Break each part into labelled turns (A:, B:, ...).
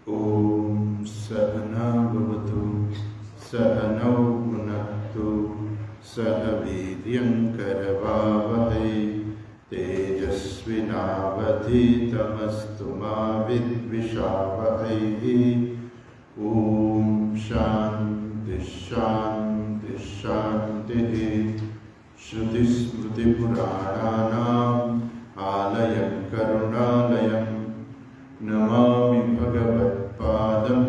A: ॐ सहना भवतु सहनौ भुनक्तु सह वीर्यं करवावहै तेजस्विनावधीतमस्तु मा विद्विषावहै। ॐ शान्ति शान्ति शान्तिः। श्रुतिस्मृतिपुराणानाम् आलयं करुणालयं नमामि भगवत्पादं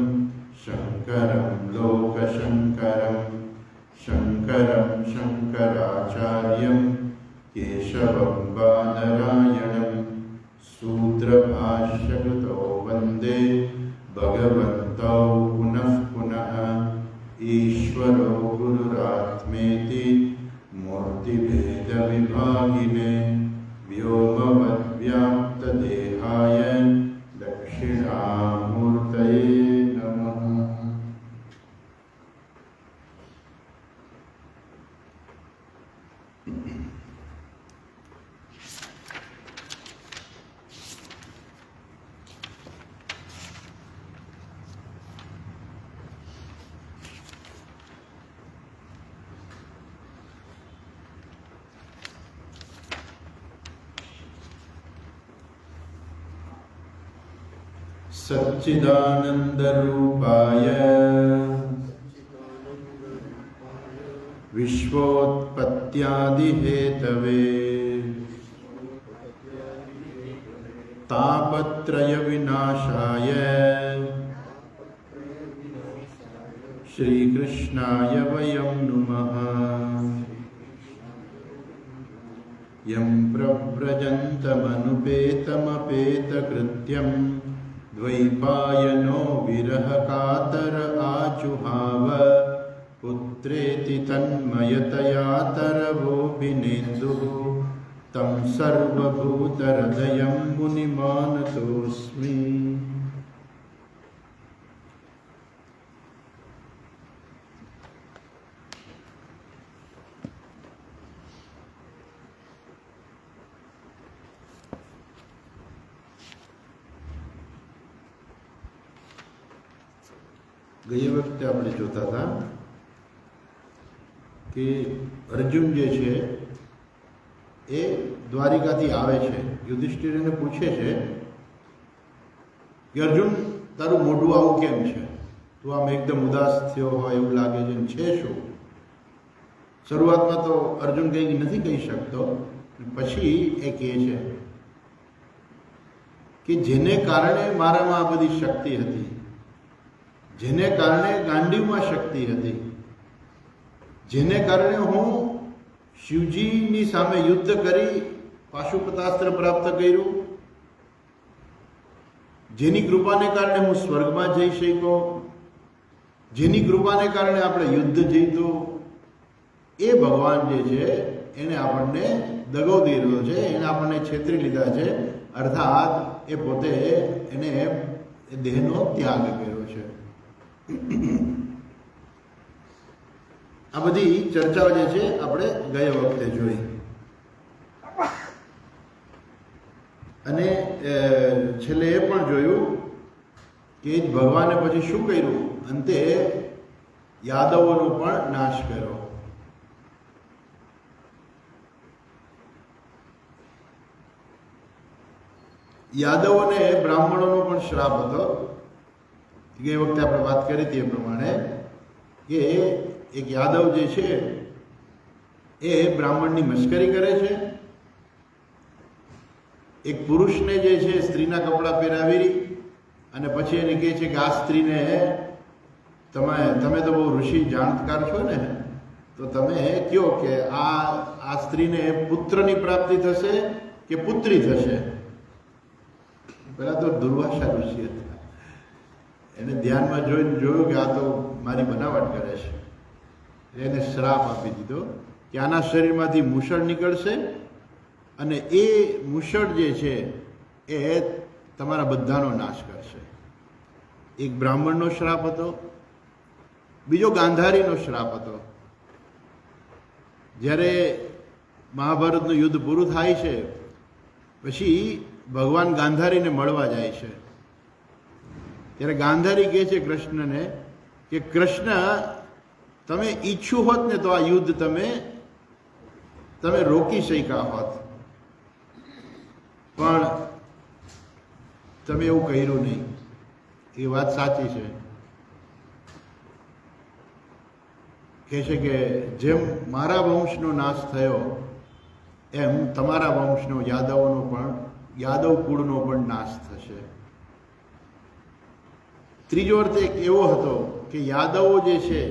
A: शङ्करं लोकशङ्करं शङ्करं शङ्कराचार्यं केशवं बादरायणं सूत्रभाष्यकृतो वन्दे भगवन्तौ पुनः पुनः। ईश्वरो गुरुरात्मेति मूर्तिभेदविभागिने व्योमवद्व्याप्तदेहाय दक्षिणामूर्तये नमः। सच्चिदानन्दरूपाय विश्वोत्पत्त्यादिहेतवे तापत्रयविनाशाय श्रीकृष्णाय वयं नुमः। यं प्रव्रजन्तमनुपेतमपेतकृत्यं द्वैपायनो विरहकातर आजुहाव पुत्रेति तन्मयतया तरवोऽभिनेन्दुः तं सर्वभूतहृदयं मुनिमानतोऽस्मि। ગઈ વખતે આપણે જોતા હતા કે અર્જુન જે છે એ દ્વારિકાથી આવે છે, યુધિષ્ઠિરને પૂછે છે કે અર્જુન તારું મોઢું આવું કેમ છે, તું આમ એકદમ ઉદાસ થયો હોય એવું લાગે છે શું? શરૂઆતમાં તો અર્જુન કંઈ નથી કહી શકતો, પછી એ કહે છે કે જેને કારણે મારામાં આ બધી શક્તિ હતી, જેને કારણે ગાંડીવમાં શક્તિ હતી, જેને કારણે હું શિવજીની સામે યુદ્ધ કરી પાશુપતાસ્ત્ર પ્રાપ્ત કર્યું, જેની કૃપાને કારણે હું સ્વર્ગમાં જઈ શક્યો, જેની કૃપાને કારણે આપણે યુદ્ધ જીત્યું, એ ભગવાન જે છે એને આપણને દગો દીધો છે, એને આપણને છેતરી લીધા છે, અર્થાત એ પોતે એને દેહનો ત્યાગ કર્યો છે. આ બધી ચર્ચાઓ જે છે આપણે ગયા વખતે જોઈ, અને છેલ્લે એ પણ જોયું કે ભગવાને પછી શું કર્યું, અંતે યાદવોનો પણ નાશ કર્યો. યાદવોને બ્રાહ્મણોનો પણ શ્રાપ હતો. એ વખતે આપણે વાત કરી હતી એ પ્રમાણે કે એક યાદવ જે છે એ બ્રાહ્મણની મશ્કરી કરે છે, એક પુરુષને જે છે સ્ત્રીના કપડાં પહેરાવી અને પછી એને કહે છે કે આ સ્ત્રીને તમે તો બહુ ઋષિ જાણકાર છો ને, તો તમે કહો કે આ સ્ત્રીને પુત્રની પ્રાપ્તિ થશે કે પુત્રી થશે. પહેલાં તો દુર્વાસા ઋષિ હતા, એને ધ્યાનમાં જોયું કે આ તો મારી બનાવટ કરે છે, એને શ્રાપ આપી દીધો કે આના શરીરમાંથી મૂષળ નીકળશે અને એ મૂષળ જે છે એ તમારા બધાનો નાશ કરશે. એક બ્રાહ્મણનો શ્રાપ હતો, બીજો ગાંધારીનો શ્રાપ હતો. જ્યારે મહાભારતનું યુદ્ધ પૂરું થાય છે પછી ભગવાન ગાંધારીને મળવા જાય છે ત્યારે ગાંધારી કહે છે કૃષ્ણને કે કૃષ્ણ, તમે ઈચ્છું હોત ને તો આ યુદ્ધ તમે રોકી શક્યા હોત, પણ તમે એવું કર્યું નહીં. એ વાત સાચી છે. કહે છે કે જેમ મારા વંશનો નાશ થયો એમ તમારા વંશનો યાદવ કુળનો પણ નાશ થશે. ત્રીજો અર્થ એક એવો હતો કે યાદવો જે છે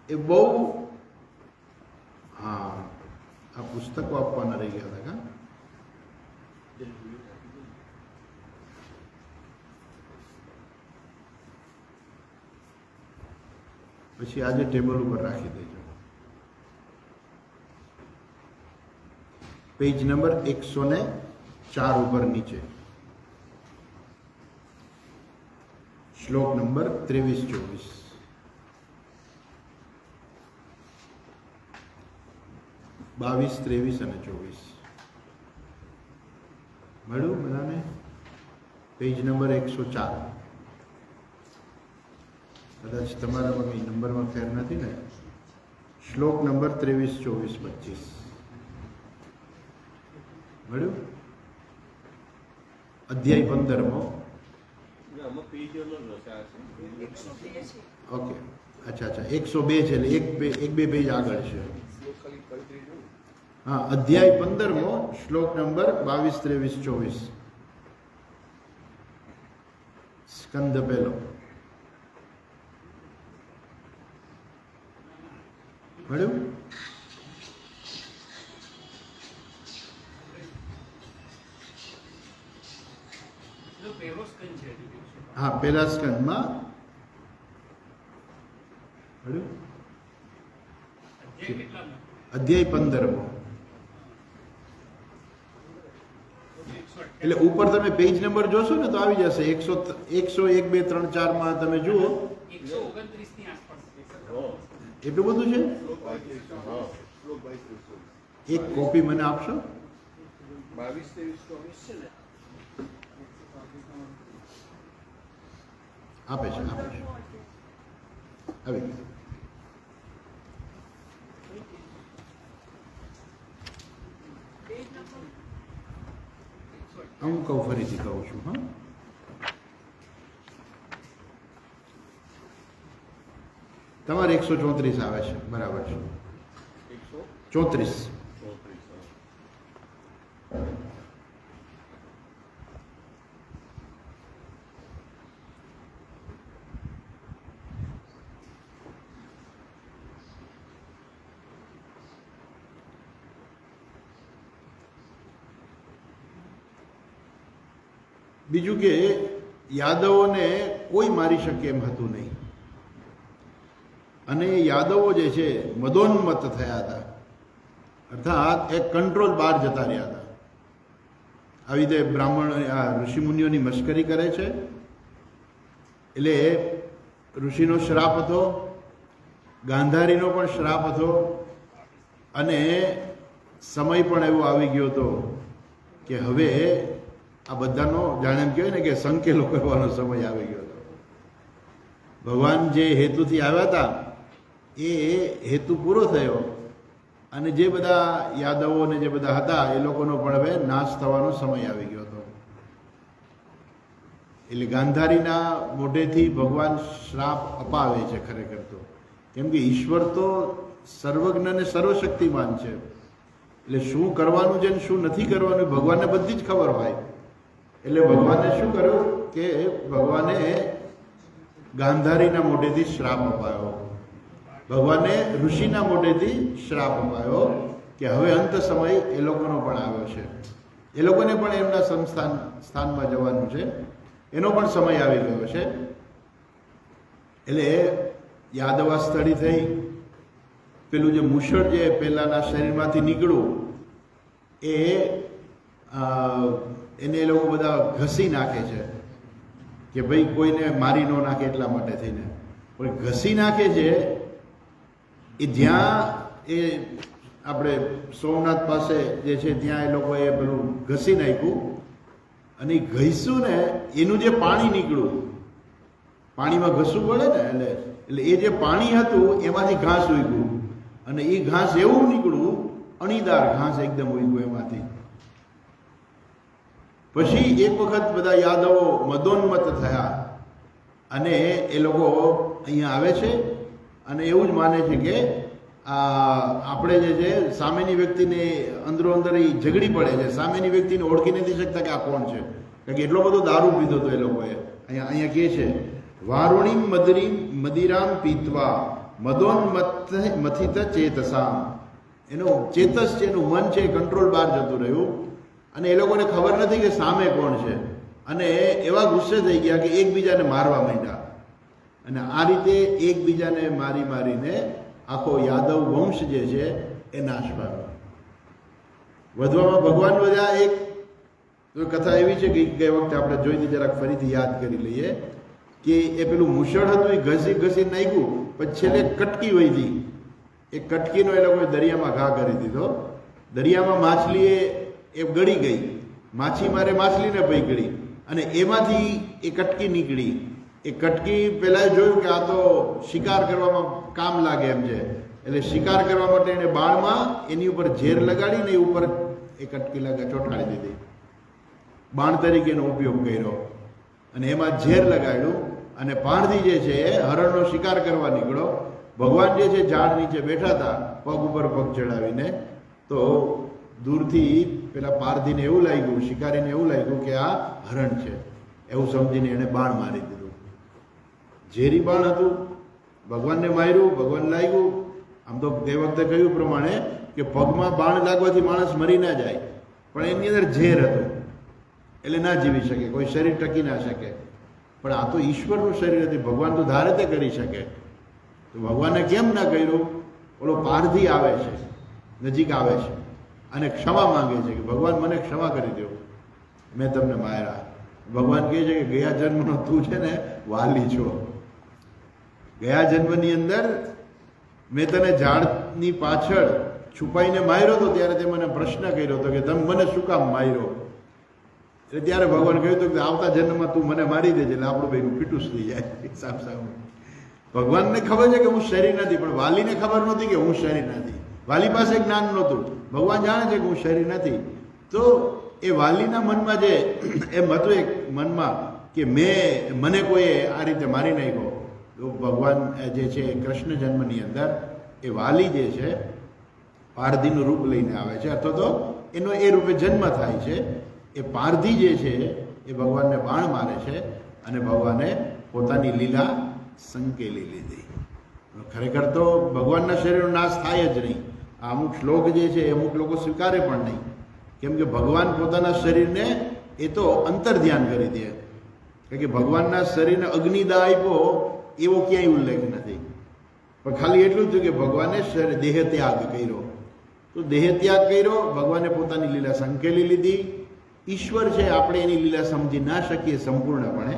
A: એ બહુ, હા, આ પુસ્તકો આપવાના રહી ગયા હતા. પછી આજે ટેબલ ઉપર રાખી દેજો. પેજ નંબર 104 ઉપર નીચે શ્લોક નંબર 23-24. બાવીસ, 23 અને 24 મળ્યું બધાને? Page number 104. કદાચ તમારામાં કંઈ નંબરમાં ફેર નથી ને? શ્લોક નંબર 23, 24, 25 મળ્યું? અધ્યાય 15મો. ઓકે, અચ્છા, 102 છે એટલે એક બે પેજ આગળ છે. હા, અધ્યાય 15મો, શ્લોક નંબર 22, 23, 24 સ્કંદ પહેલો. મળ્યું? હા, પહેલા સ્કંદમાં. મળ્યું? અધ્યાય 15મો. એટલે ઉપર તમે પેજ નંબર જોશો ને તો આવી જશે. 100, 101, 2, 3, 4 માં તમે જુઓ.
B: 129 ની આસપાસ.
A: એટલું બધું છે? એક કોપી મને આપશો?
C: 22, 23, 24 છે ને?
A: આપે છે. હવે હું કહું, ફરીથી કહું છું. હા, તમારે 134 આવે છે, બરાબર છે. 134. બીજું કે યાદવોને કોઈ મારી શકે એમ હતું નહીં, અને યાદવો જે છે મદોન્મત્ત થયા હતા, અર્થાત એક કંટ્રોલ બહાર જતા રહ્યા હતા. આવી રીતે બ્રાહ્મણ ઋષિમુનિઓની મશ્કરી કરે છે, એટલે ઋષિનો શ્રાપ હતો, ગાંધારીનો પણ શ્રાપ હતો, અને સમય પણ એવો આવી ગયો હતો કે હવે આ બધાનો જાણે એમ કહેવાય ને કે સંકેલો કરવાનો સમય આવી ગયો હતો. ભગવાન જે હેતુથી આવ્યા હતા એ હેતુ પૂરો થયો, અને જે બધા યાદવો ને જે બધા હતા એ લોકોનો પણ હવે નાશ થવાનો સમય આવી ગયો હતો. એટલે ગાંધારીના મોઢેથી ભગવાન શ્રાપ અપાવે છે ખરેખર તો, કેમ કે ઈશ્વર તો સર્વજ્ઞ અને સર્વશક્તિમાન છે. એટલે શું કરવાનું છે ને શું નથી કરવાનું ભગવાનને બધી જ ખબર હોય. એટલે ભગવાને શું કર્યું કે ભગવાને ગાંધારીના મોઢેથી શ્રાપ અપાયો, ભગવાને ઋષિના મોઢેથી શ્રાપ અપાયો કે હવે અંત સમય એ લોકોનો પણ આવ્યો છે, એ લોકોને પણ એમના સ્થાનમાં જવાનું છે, એનો પણ સમય આવી ગયો છે. એટલે યાદવા સ્થળી થઈ, પેલું જે મૂષળ જે પહેલાંના શરીરમાંથી નીકળ્યું એને એ લોકો બધા ઘસી નાખે છે કે ભાઈ કોઈને મારી ન નાખે એટલા માટે થઈને, પણ ઘસી નાખે છે એ જ્યાં એ આપણે સોમનાથ પાસે જે છે ત્યાં એ લોકોએ પેલું ઘસી નાખ્યું, અને એ ઘસ્યું ને એનું જે પાણી નીકળ્યું, પાણીમાં ઘસવું પડે ને એટલે એ જે પાણી હતું એમાંથી ઘાસ ઉગ્યું અને એ ઘાસ એવું નીકળ્યું, અણીદાર ઘાસ એકદમ ઉગ્યું એમાંથી. પછી એક વખત બધા યાદવો મદોન્મત થયા અને એ લોકો અહીંયા આવે છે અને એવું જ માને છે કે આપણે જે છે સામેની વ્યક્તિને અંદરો અંદર એ ઝઘડી પડે છે, સામેની વ્યક્તિને ઓળખી નથી શકતા કે આ કોણ છે, કારણ કે એટલો બધો દારૂ પીધો હતો એ લોકોએ. અહીંયા કહે છે વારુણીમ મદિરામ પીત્વા મદોન્મત મથિત ચેતસામ. એનું ચેતસ છે, એનું મન છે, કંટ્રોલ બહાર જતું રહ્યું અને એ લોકોને ખબર નથી કે સામે કોણ છે અને એવા ગુસ્સે થઈ ગયા કે એકબીજાને મારવા માંડ્યા અને આ રીતે એકબીજાને મારીને આખો યાદવ વંશ જે છે એ નાશ પામ્યો. વધવામાં ભગવાન વધ્યા. એક કથા એવી છે કે ગઈ વખતે આપણે જોઈ હતી, જરાક ફરીથી યાદ કરી લઈએ કે એ પેલું મુસળ હતું એ ઘસી નાખ્યું, પછી છેલ્લે કટકી વહી. એ કટકીનો એ લોકોએ દરિયામાં ઘા કરી દીધો. દરિયામાં માછલી એ ગળી ગઈ, માછીમારે માછલીને પકડી અને એમાંથી એ કટકી નીકળી. એ કટકી પહેલાં જોયું કે આ તો શિકાર કરવામાં કામ લાગે એમ છે, એટલે શિકાર કરવા માટે એને બાણમાં એની ઉપર ઝેર લગાડીને એ ઉપર એ કટકી ચોંટાડી દીધી. બાણ તરીકે એનો ઉપયોગ કર્યો અને એમાં ઝેર લગાડ્યું અને પારધી જે છે એ હરણનો શિકાર કરવા નીકળ્યો. ભગવાન જે છે ઝાડ નીચે બેઠા હતા પગ ઉપર પગ ચડાવીને, તો દૂરથી પેલા પારધીને એવું લાગ્યું, શિકારીને એવું લાગ્યું કે આ હરણ છે, એવું સમજીને એણે બાણ મારી દીધું. ઝેરી બાણ હતું, ભગવાનને માર્યું, ભગવાન લાગ્યું. આમ તો તે વખતે કહ્યું પ્રમાણે કે પગમાં બાણ લાગવાથી માણસ મરી ના જાય, પણ એની અંદર ઝેર હતું એટલે ના જીવી શકે, કોઈ શરીર ટકી ના શકે. પણ આ તો ઈશ્વરનું શરીર હતું, ભગવાન તો ધારે તે કરી શકે. તો ભગવાને કેમ ના કર્યું? ઓલો પારધી આવે છે, નજીક આવે છે અને ક્ષમા માંગે છે કે ભગવાન મને ક્ષમા કરી દો, મેં તમને માર્યા. ભગવાન કહે છે કે ગયા જન્મનો તું છે ને વાલી છો. ગયા જન્મની અંદર મેં તને ઝાડની પાછળ છુપાઈને માર્યો હતો, ત્યારે તે મને પ્રશ્ન કર્યો હતો કે તમે મને શું કામ માર્યો? એટલે ત્યારે ભગવાન કહ્યું હતું કે આવતા જન્મમાં તું મને મારી દેજે, એટલે આપણું ભાઈનું પીટું થઈ જાય સામ. ભગવાનને ખબર છે કે હું શરીર નથી, પણ વાલીને ખબર નહોતી કે હું શરીર નથી. વાલી પાસે જ્ઞાન નહોતું. ભગવાન જાણે છે કે હું શરીર નથી. તો એ વાલીના મનમાં જે એમ હતું, એક મનમાં કે મને કોઈએ આ રીતે મારી નાખ્યો. તો ભગવાન જે છે કૃષ્ણ જન્મની અંદર એ વાલી જે છે પારધીનું રૂપ લઈને આવે છે, અથવા તો એનો એ રૂપે જન્મ થાય છે. એ પારધી જે છે એ ભગવાનને બાણ મારે છે અને ભગવાને પોતાની લીલા સંકેલી લીધી. ખરેખર તો ભગવાનના શરીરનો નાશ થાય જ નહીં. આ અમુક શ્લોક જે છે એ અમુક લોકો સ્વીકારે પણ નહીં, કેમ કે ભગવાન પોતાના શરીરને એ તો અંતર ધ્યાન કરી દે. કારણ કે ભગવાનના શરીરને અગ્નિદાહ આપ્યો એવો ક્યાંય ઉલ્લેખ નથી, પણ ખાલી એટલું થયું કે ભગવાને દેહ ત્યાગ કર્યો. તો દેહ ત્યાગ કર્યો, ભગવાને પોતાની લીલા સંકેલી લીધી. ઈશ્વર છે, આપણે એની લીલા સમજી ના શકીએ સંપૂર્ણપણે,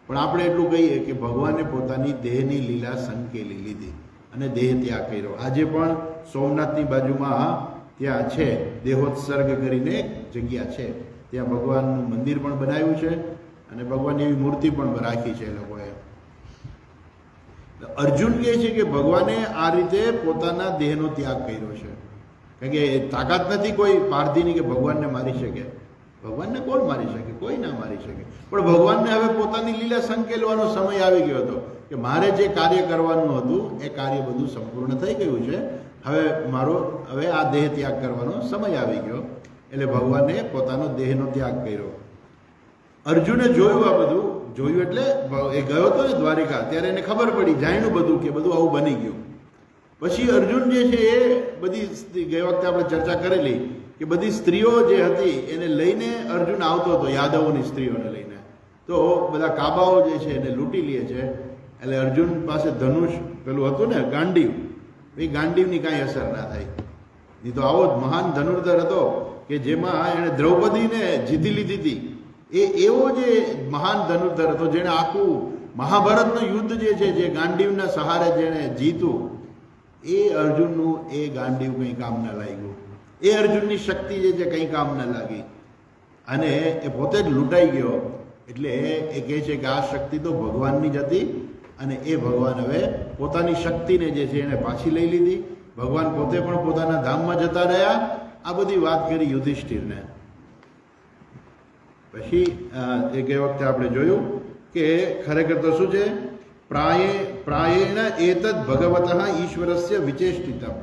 A: પણ આપણે એટલું કહીએ કે ભગવાને પોતાની દેહની લીલા સંકેલી લીધી અને દેહ ત્યાગ કર્યો. આજે પણ સોમનાથની બાજુમાં ત્યાં છે દેહોત્સર્ગ કરીને જગ્યા છે, ત્યાં ભગવાનનું મંદિર પણ બનાવ્યું છે અને ભગવાનની એવી મૂર્તિ પણ રાખી છે એ લોકોએ. અર્જુન કહે છે કે ભગવાને આ રીતે પોતાના દેહનો ત્યાગ કર્યો છે, કારણ કે તાકાત નથી કોઈ પારધીની કે ભગવાનને મારી શકે. ભગવાનને કોણ મારી શકે? કોઈ ના મારી શકે. પણ ભગવાનને હવે પોતાની લીલા સંકેલવાનો સમય આવી ગયો હતો કે મારે જે કાર્ય કરવાનું હતું એ કાર્ય બધું સંપૂર્ણ થઈ ગયું છે, હવે આ દેહ ત્યાગ કરવાનો સમય આવી ગયો. એટલે ભગવાને પોતાનો દેહનો ત્યાગ કર્યો. અર્જુને જોયું, આ બધું જોયું એટલે એ ગયો હતો ને દ્વારિકા, ત્યારે એને ખબર પડી, જાણ્યું બધું કે બધું આવું બની ગયું. પછી અર્જુન જે છે એ બધી ગઈ વખતે આપણે ચર્ચા કરેલી કે બધી સ્ત્રીઓ જે હતી એને લઈને અર્જુન આવતો હતો, યાદવોની સ્ત્રીઓને લઈને. તો બધા કાબાઓ જે છે એને લૂંટી લે છે. એટલે અર્જુન પાસે ધનુષ પેલું હતું ને ગાંડીવ, એ ગાંડીવની કાંઈ અસર ના થાય. નહીં તો આવો જ મહાન ધનુર્ધર હતો કે જેમાં એણે દ્રૌપદીને જીતી લીધી હતી. એ એવો જે મહાન ધનુર્ધર હતો જેણે આખું મહાભારતનું યુદ્ધ જે છે જે ગાંડીવના સહારે જેણે જીતું, એ અર્જુનનું એ ગાંડીવ કંઈ કામ ના લાગ્યું. એ અર્જુનની શક્તિ જે છે કંઈ કામ ના લાગી. અને એ પોતે જ લૂંટાઈ ગયો. એટલે એ કહે છે કે આ શક્તિ તો ભગવાનની જ હતી અને એ ભગવાન હવે પોતાની શક્તિને જે છે એને પાછી લઈ લીધી. ભગવાન પોતે પણ પોતાના ધામમાં જતા રહ્યા. આ બધી વાત કરી યુધિષ્ઠિરને. પછી એક એ વખતે આપણે જોયું કે ખરેખર તો શું છે, પ્રાયેણ એતદ ભગવતઃ ઈશ્વરસ્ય વિચેષ્ટિતમ.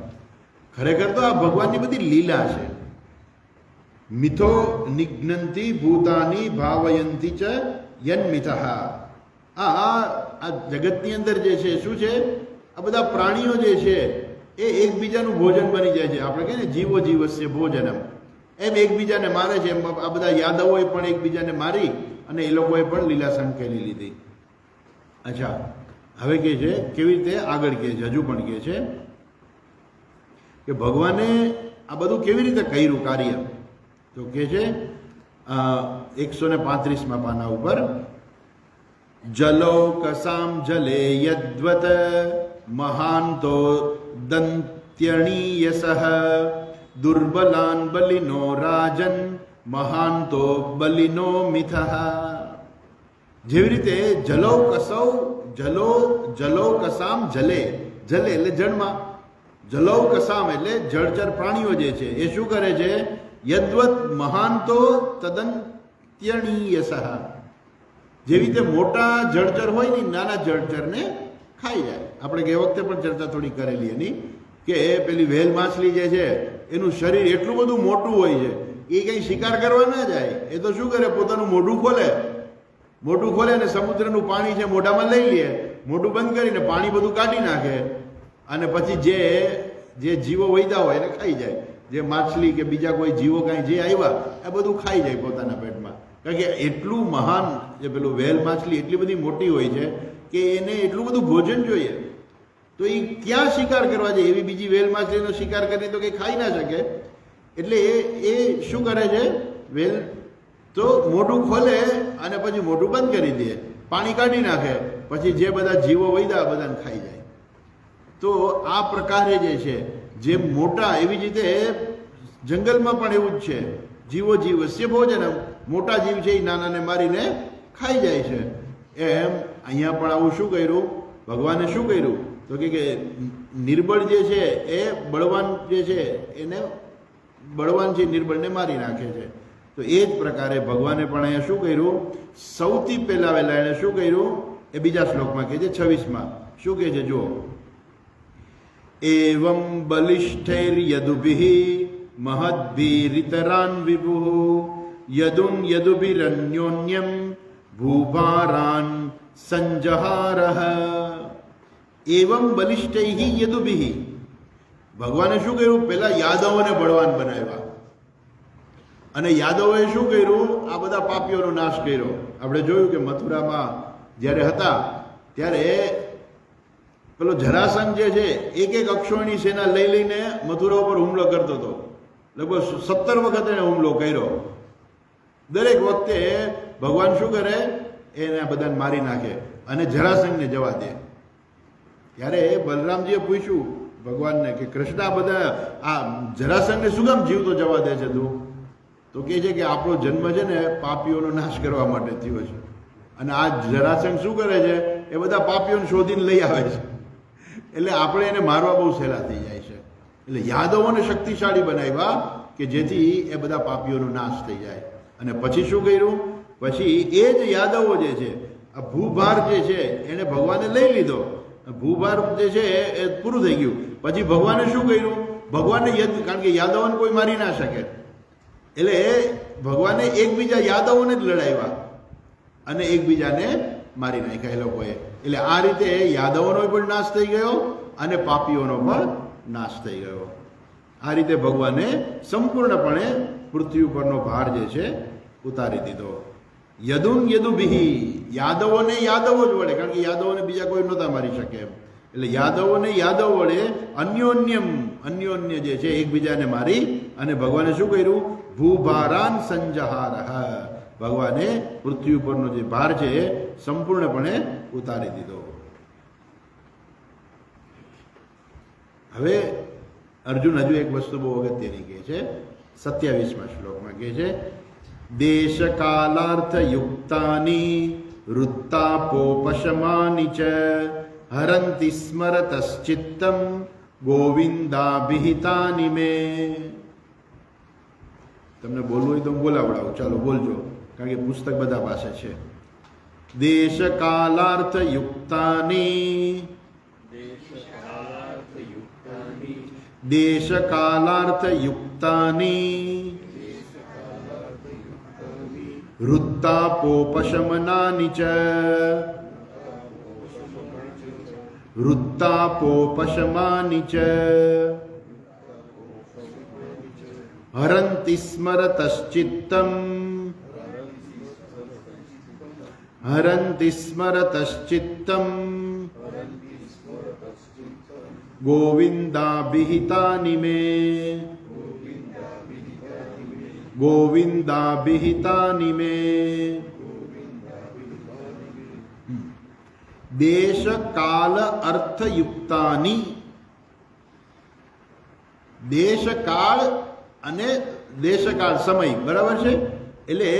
A: ખરેખર તો આ ભગવાનની બધી લીલા છે. મિથો નિઘ્નંતિ ભૂતાની ભાવયંતિ ચ યન્મિથઃ. આ જગતની અંદર જે છે શું છે, આ બધા પ્રાણીઓ જે છે એ એકબીજાનું ભોજન બની જાય છે. આપણે કહીએ ને જીવો જીવસ્ય ભોજનમ, એમ એકબીજાને મારે છે. એમ આ બધા યાદવોએ પણ એકબીજાને મારી અને એ લોકોએ પણ લીલા સંકેલી લીધી. અચ્છા, હવે કહે છે કેવી રીતે આગળ કહે છે, હજુ પણ કહે છે કે ભગવાને આ બધું કેવી રીતે કર્યું કાર્ય. તો કહે છે 135માં પાના ઉપર, જલોકસામ જલે યદ્વત મહાંતો દંત્યણીયસઃ દુર્બલાન બલિનો રાજન મહાંતો બલિનો મિથઃ. જેવી રીતે જલૌકસામ જલે એટલે જળમાં, જલૌકસામ એટલે જળચર પ્રાણીઓ જે છે એ શું કરે છે, યદ્વત મહાંતો તદંત્યણીયસઃ. જેવી રીતે મોટા જળચર હોય ને નાના જળચરને ખાઈ જાય. આપણે ગયા વખતે પણ ચર્ચા થોડી કરેલી એની કે પેલી વેલ માછલી જે છે એનું શરીર એટલું બધું મોટું હોય છે, એ કંઈ શિકાર કરવા ના જાય. એ તો શું કરે, પોતાનું મોઢું ખોલે અને સમુદ્રનું પાણી છે મોઢામાં લઈ લે, મોઢું બંધ કરીને પાણી બધું કાઢી નાખે અને પછી જે જીવો વૈદા હોય એને ખાઈ જાય. જે માછલી કે બીજા કોઈ જીવો કાંઈ જે આવ્યા એ બધું ખાઈ જાય પોતાના પેટમાં. કારણ કે એટલું મહાન જે પેલું વેલ માછલી એટલી બધી મોટી હોય છે કે એને એટલું બધું ભોજન જોઈએ. તો એ ક્યાં શિકાર કરવા જાય? એવી બીજી વેલ માછલીનો શિકાર કરીને તો કંઈ ખાઈ ના શકે. એટલે એ શું કરે છે, વેલ તો મોઢું ખોલે અને પછી મોઢું બંધ કરી દે, પાણી કાઢી નાખે, પછી જે બધા જીવો વૈદા બધાને ખાઈ જાય. તો આ પ્રકારે જે છે જે મોટા, એવી જ રીતે જંગલમાં પણ એવું જ છે. જીવો જીવસ્ય ભોજનમ, મોટા જીવ છે એ નાનાને મારીને ખાઈ જાય છે. એમ અહીંયા પણ આવું શું કર્યું, ભગવાને શું કર્યું, તો કે નિર્બળ જે છે એ બળવાન જે છે એને, બળવાન છે નિર્બળને મારી નાખે છે. તો એ જ પ્રકારે ભગવાને પણ અહીંયા શું કર્યું, સૌથી પહેલા વહેલા એણે શું કર્યું એ બીજા શ્લોકમાં કહે છે 26માં. શું કહે છે જુઓ, એવં બલિષ્ઠૈર્યદુભિઃ મહદ્ભીરિતરાન વિભુઃ યદુભિરન્યોન્યમ ભૂભારાન સંજહારઃ. એવં બલિષ્ઠૈઃ યદુભિઃ. ભગવાને શું કર્યું, પહેલા યાદવોને બળવાન બનાવ્યા અને યાદવોએ શું કર્યું, આ બધા પાપીઓનો નાશ કર્યો. આપણે જોયું કે મથુરામાં જ્યારે હતા ત્યારે પેલો જરાસંઘ જે છે એક અક્ષોહિણી સેના લઈને મથુરા ઉપર હુમલો કરતો હતો. લગભગ 17 વખત એને હુમલો કર્યો. દરેક વખતે ભગવાન શું કરે, એને બધાને મારી નાખે અને જરાસંઘને જવા દે. ત્યારે બલરામજીએ પૂછ્યું ભગવાનને કે કૃષ્ણ, આ બધા આ જરાસંઘને શું કામ જીવતો જવા દે છે તું? તો કહે છે કે આપણો જન્મ છે ને પાપીઓનો નાશ કરવા માટે થયો છે અને આ જરાસંઘ શું કરે છે, એ બધા પાપીઓને શોધીને લઈ આવે છે. એટલે આપણે એને મારવા બહુ સહેલા થઈ જાય છે. એટલે યાદવોને શક્તિશાળી બનાવ્યા કે જેથી એ બધા પાપીઓનો નાશ થઈ જાય. અને પછી શું કર્યું, પછી એ જ યાદવો જે છે, આ ભૂભાર જે છે એને ભગવાને લઈ લીધો. ભૂભાર જે છે એ પૂરું થઈ ગયું. પછી ભગવાને શું કર્યું, ભગવાને કારણ કે યાદવોને કોઈ મારી ના શકે, એટલે ભગવાને એકબીજા યાદવોને જ લડાવ્યા અને એકબીજાને મારી નાખ્યા એ લોકોએ. એટલે આ રીતે યાદવોનો પણ નાશ થઈ ગયો અને પાપીઓનો પણ નાશ થઈ ગયો. આ રીતે ભગવાને સંપૂર્ણપણે પૃથ્વી ઉપરનો ભાર જે છે ઉતારી દીધો. યદુભિઃ, યાદવોને યાદવો જ વડે, કારણ કે યાદવોને બીજા કોઈ નહોતા મારી શકે એમ. એટલે યાદવોને યાદવ વડે અન્યોન્ય જે છે એકબીજાને મારી અને ભગવાને શું કર્યું, ભૂભારાન સંજહારઃ. ભગવાને પૃથ્વી ઉપરનો જે ભાર છે એ સંપૂર્ણપણે ઉતારી દીધો. હવે અર્જુન હજુ એક વસ્તુ બહુ અગત્યની કહે છે 27મા શ્લોકમાં કહે છે, દેશકાલાર્થયુક્તાની વૃત્તાપોપશમાની ચ હરંતિ સ્મરતશ્ચિત્તમ ગોવિંદાભિહિતાની મે. તમને બોલવું હોય તો હું બોલાવડાવું, ચાલો બોલજો, કારણ કે પુસ્તક બધા પાસે છે. દેશકાલાર્થયુક્તાની દેશકાલાર્થયુક્તાની વૃત્તાપોપશમનાની ચ વૃત્તાપોપશમાની ચ હરંતિ સ્મરતશ્ચિત્તમ હરંતિ સ્મરતશ્ચિત્તમ ગોવિંદાભિહિતાની મે ગોવિંદાભિહિતાની મે. દેશ કાલ અર્થયુક્તાની, દેશકાળ અને દેશકાળ સમય બરાબર છે, એટલે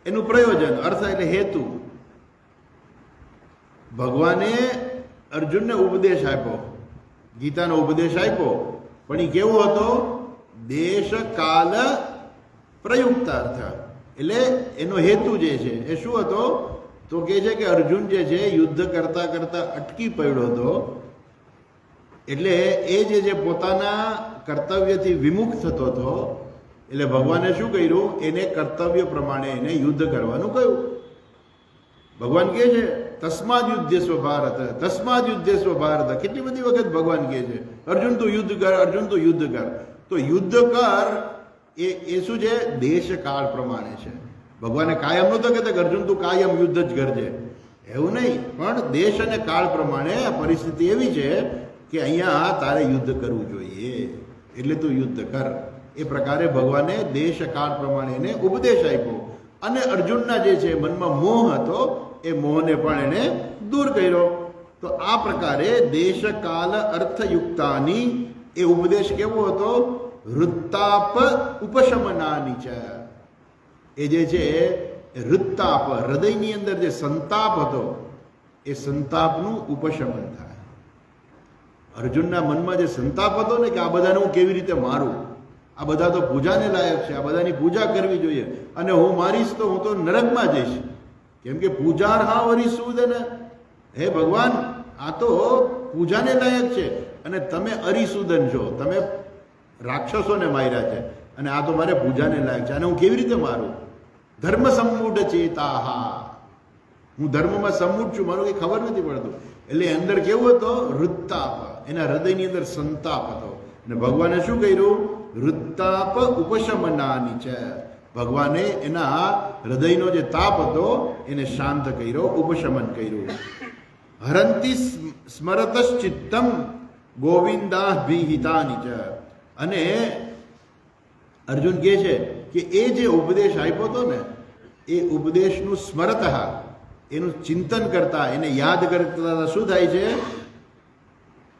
A: એનું પ્રયોજન, અર્થ એટલે હેતુ. ભગવાને અર્જુનને ઉપદેશ આપ્યો, ગીતાનો ઉપદેશ આપ્યો, પણ એ કેવો હતો? દેશકાલ પ્રયુક્તાર્થ. એટલે એનો હેતુ જે છે એ શું હતો? તો કહે છે કે અર્જુન જે છે યુદ્ધ કરતા કરતા અટકી પડ્યો હતો, એટલે એ જે પોતાના કર્તવ્યથી વિમુખ થતો હતો, એટલે ભગવાને શું કર્યું? એને કર્તવ્ય પ્રમાણે એને યુદ્ધ કરવાનું કહ્યું. ભગવાન કહે છે તસ્માદ યુદ્ધસ્વ ભારત, તસ્માદ યુદ્ધસ્વ ભારત. કેટલી બધી વખત ભગવાન કહે છે અર્જુન તું યુદ્ધ કર, અર્જુન તું યુદ્ધ કર. તો યુદ્ધ કર એ શું છે? દેશકાળ પ્રમાણે છે. ભગવાને કાયમ નહોતો કહેતા કે અર્જુન તું કાયમ યુદ્ધ જ કરજે, એવું નહીં, પણ દેશ અને કાળ પ્રમાણે આ પરિસ્થિતિ એવી છે કે અહીંયા તારે યુદ્ધ કરવું જોઈએ, એટલે તું યુદ્ધ કર. એ પ્રકારે ભગવાને દેશ કાળ પ્રમાણે એને ઉપદેશ આપ્યો. અને અર્જુનના જે છે મનમાં મોહ હતો, એ મોહને પણ એને દૂર કર્યો. તો આ પ્રકારે દેશકાલ અર્થયુક્તાની એ ઉપદેશ કેવો હતો? વૃત્તાપ ઉપશમનાની છે. એ જે છે વૃત્તાપ, હૃદયની અંદર જે સંતાપ હતો, એ સંતાપનું ઉપશમન થાય. અર્જુનના મનમાં જે સંતાપ હતો ને કે આ બધાને હું કેવી રીતે મારું, આ બધા તો પૂજાને લાયક છે, આ બધાની પૂજા કરવી જોઈએ, અને હું મારીશ તો હું તો નરકમાં જઈશ, કેમ કે પૂજાર હા વરી સૂદન. હે ભગવાન, આ તો પૂજાને લાયક છે અને તમે અરિસૂદન છો, તમે રાક્ષસોને માર્યા છે અને આ તો મારે પૂજાને લાયક છે, અને હું કેવી રીતે મારું? ધર્મ સંમૂઢ ચેતાહા, હું ધર્મમાં સંમૂઢ છું, મારું કંઈ ખબર નથી પડતું. એટલે અંદર કેવું હતો? વૃત્તાપ, એના હૃદયની અંદર સંતાપ હતો. અને ભગવાને શું કર્યું? વૃત્તાપ ઉપશમનાની છે. ભગવાને એના હૃદયનો જે તાપ હતો એને શાંત કર્યો, ઉપશમન કર્યું. હરંતિ સ્મરતશ્ચિત્તમ ગોવિંદાભિહિતાની છે. અને અર્જુન કહે છે કે એ જે ઉપદેશ આપ્યો હતો ને, એ ઉપદેશનું સ્મરત, એનું ચિંતન કરતા, એને યાદ કરતા શું થાય છે?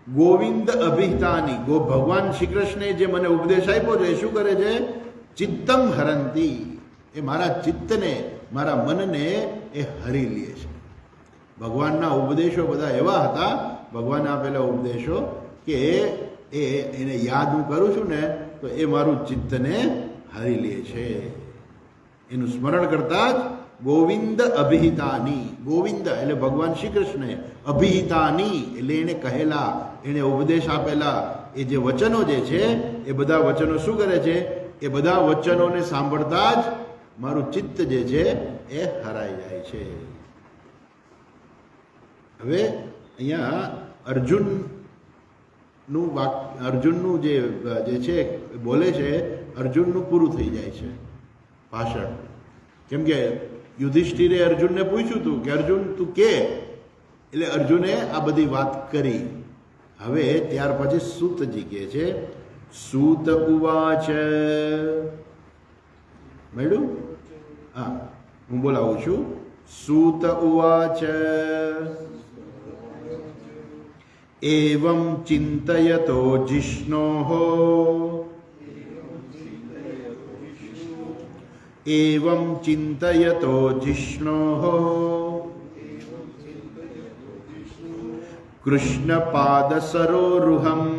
A: ગોવિંદ અભિહિતાની, ભગવાન શ્રી કૃષ્ણે જે મને ઉપદેશ આપ્યો છે એ શું કરે છે? ચિત્તમ હરંતી, એ મારા ચિત્તને, મારા મનને એ હરી લે છે. ભગવાનના ઉપદેશો બધા એવા હતા, ભગવાને આપેલા ઉપદેશો, કે એને યાદ હું કરું છું ને તો એ મારું ચિત્તને હરી લે છે. એનું સ્મરણ કરતા જ ગોવિંદ અભિહિતાની, ગોવિંદ એટલે ભગવાન શ્રી કૃષ્ણ, અભિહિતાની એટલે એને કહેલા, એને ઉપદેશ આપેલા એ જે વચનો જે છે, એ બધા વચનો શું કરે છે? એ બધા વચનોને સાંભળતા જ મારું ચિત્ત જે છે એ હરાઈ જાય છે. હવે અહીંયા અર્જુનનું જે છે બોલે છે, અર્જુનનું પૂરું થઈ જાય છે ભાષણ. કેમ કે યુધિષ્ઠિરે અર્જુનને પૂછ્યું હતું કે અર્જુન તું કે, એટલે અર્જુને આ બધી વાત કરી. હવે ત્યાર પછી સૂતજી કહે છે, સૂત ઉવાચ, મળ્યું? હા, હું બોલાવું છું. સૂત ઉવાચ એવં ચિંતયતો જિષ્ણોઃ एवं चिन्तयतो जिष्णोः कृष्णपादसरोरुहम्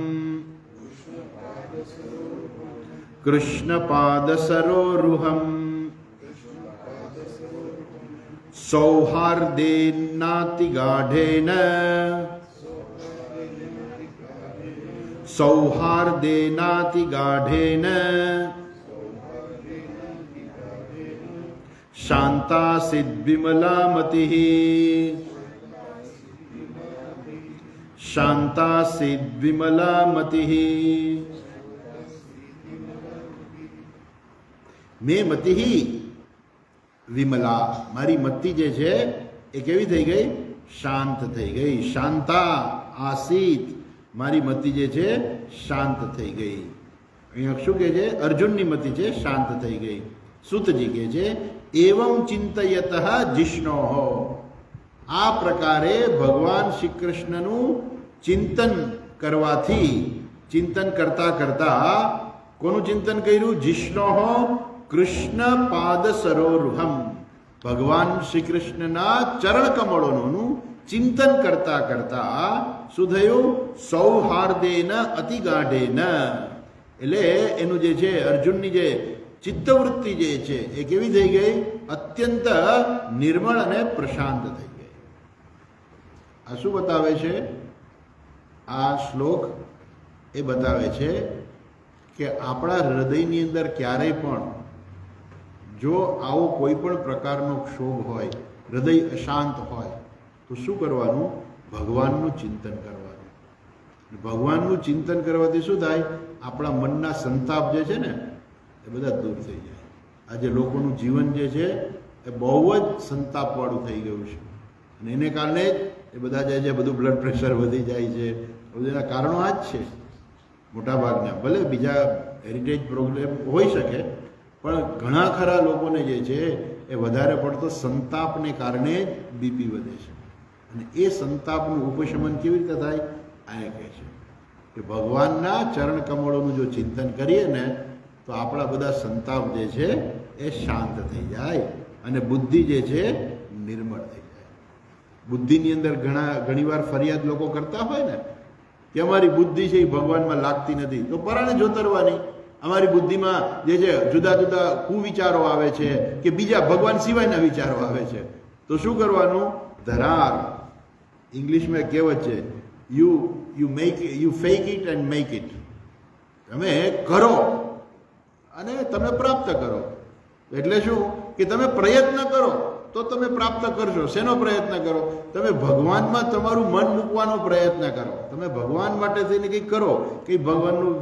A: कृष्णपादसरोरुहम् सौहार्देनातिगाढेन सौहार्देनातिगाढेन शान्तासीद्विमला मतिः शान्तासीद्विमला मतिः मे मतिः વિમલા મારી મતિ જે છે એ કેવી થઈ ગઈ? શાંત થઈ ગઈ. શાંતા આસીત મારી મતિ જે છે શાંત થઈ ગઈ. અહીંયા શું કહે છે? અર્જુનની મતિ છે શાંત થઈ ગઈ. સૂતજી કહે છે એવં ચિંતયતઃ જિષ્ણોઃ, આ પ્રકારે ભગવાન શ્રી કૃષ્ણનું ચિંતન કરવાથી, ચિંતન કરતા કરતા કોનું ચિંતન કર્યું? જિષ્ણોઃ કૃષ્ણ પાદ સરોરુહમ, ભગવાન શ્રી કૃષ્ણના ચરણ કમળોનું ચિંતન કરતા કરતા શું થયું? સૌહાર્દેન અતિગાઢેન, એટલે એનું જે છે અર્જુનની જે ચિત્તવૃત્તિ જે છે એ કેવી થઈ ગઈ? અત્યંત નિર્મળ અને પ્રશાંત થઈ ગઈ. આ શું બતાવે છે? આ શ્લોક એ બતાવે છે કે આપણા હૃદયની અંદર ક્યારેય પણ જો આવો કોઈ પણ પ્રકારનો ક્ષોભ હોય, હૃદય અશાંત હોય, તો શું કરવાનું? ભગવાનનું ચિંતન કરવાનું. ભગવાનનું ચિંતન કરવાથી શું થાય? આપણા મનના સંતાપ જે છે ને એ બધા દૂર થઈ જાય. આજે લોકોનું જીવન જે છે એ બહુ જ સંતાપવાળું થઈ ગયું છે અને એને કારણે જ એ બધા જે છે બધું બ્લડ પ્રેશર વધી જાય છે. બધાના કારણો આ જ છે મોટાભાગના. ભલે બીજા હેરિટેજ પ્રોબ્લેમ હોઈ શકે, પણ ઘણા ખરા લોકોને જે છે એ વધારે પડતો સંતાપને કારણે જ બીપી વધે છે. અને એ સંતાપનું ઉપશમન કેવી રીતે થાય? આ કહે છે કે ભગવાનના ચરણ કમળોનું જો ચિંતન કરીએ ને તો આપણા બધા સંતાપ જે છે એ શાંત થઈ જાય અને બુદ્ધિ જે છે નિર્મળ થઈ જાય. બુદ્ધિની અંદર ઘણીવાર ફરિયાદ લોકો કરતા હોય ને કે અમારી બુદ્ધિ છે એ ભગવાનમાં લાગતી નથી, તો પરાણે જોતરવાની. અમારી બુદ્ધિમાં જે છે જુદા જુદા કુવિચારો આવે છે કે બીજા ભગવાન સિવાયના વિચારો આવે છે, તો શું કરવાનું? ધરાર. ઇંગ્લિશમાં કહેવત છે, you fake it and make it. તમે કરો અને તમે પ્રાપ્ત કરો. એટલે શું કે તમે પ્રયત્ન કરો તો તમે પ્રાપ્ત કરશો. શેનો પ્રયત્ન કરો? તમે ભગવાનમાં તમારું મન મૂકવાનો પ્રયત્ન કરો. તમે ભગવાન માટે થઈને કંઈક કરો, કંઈ ભગવાનનું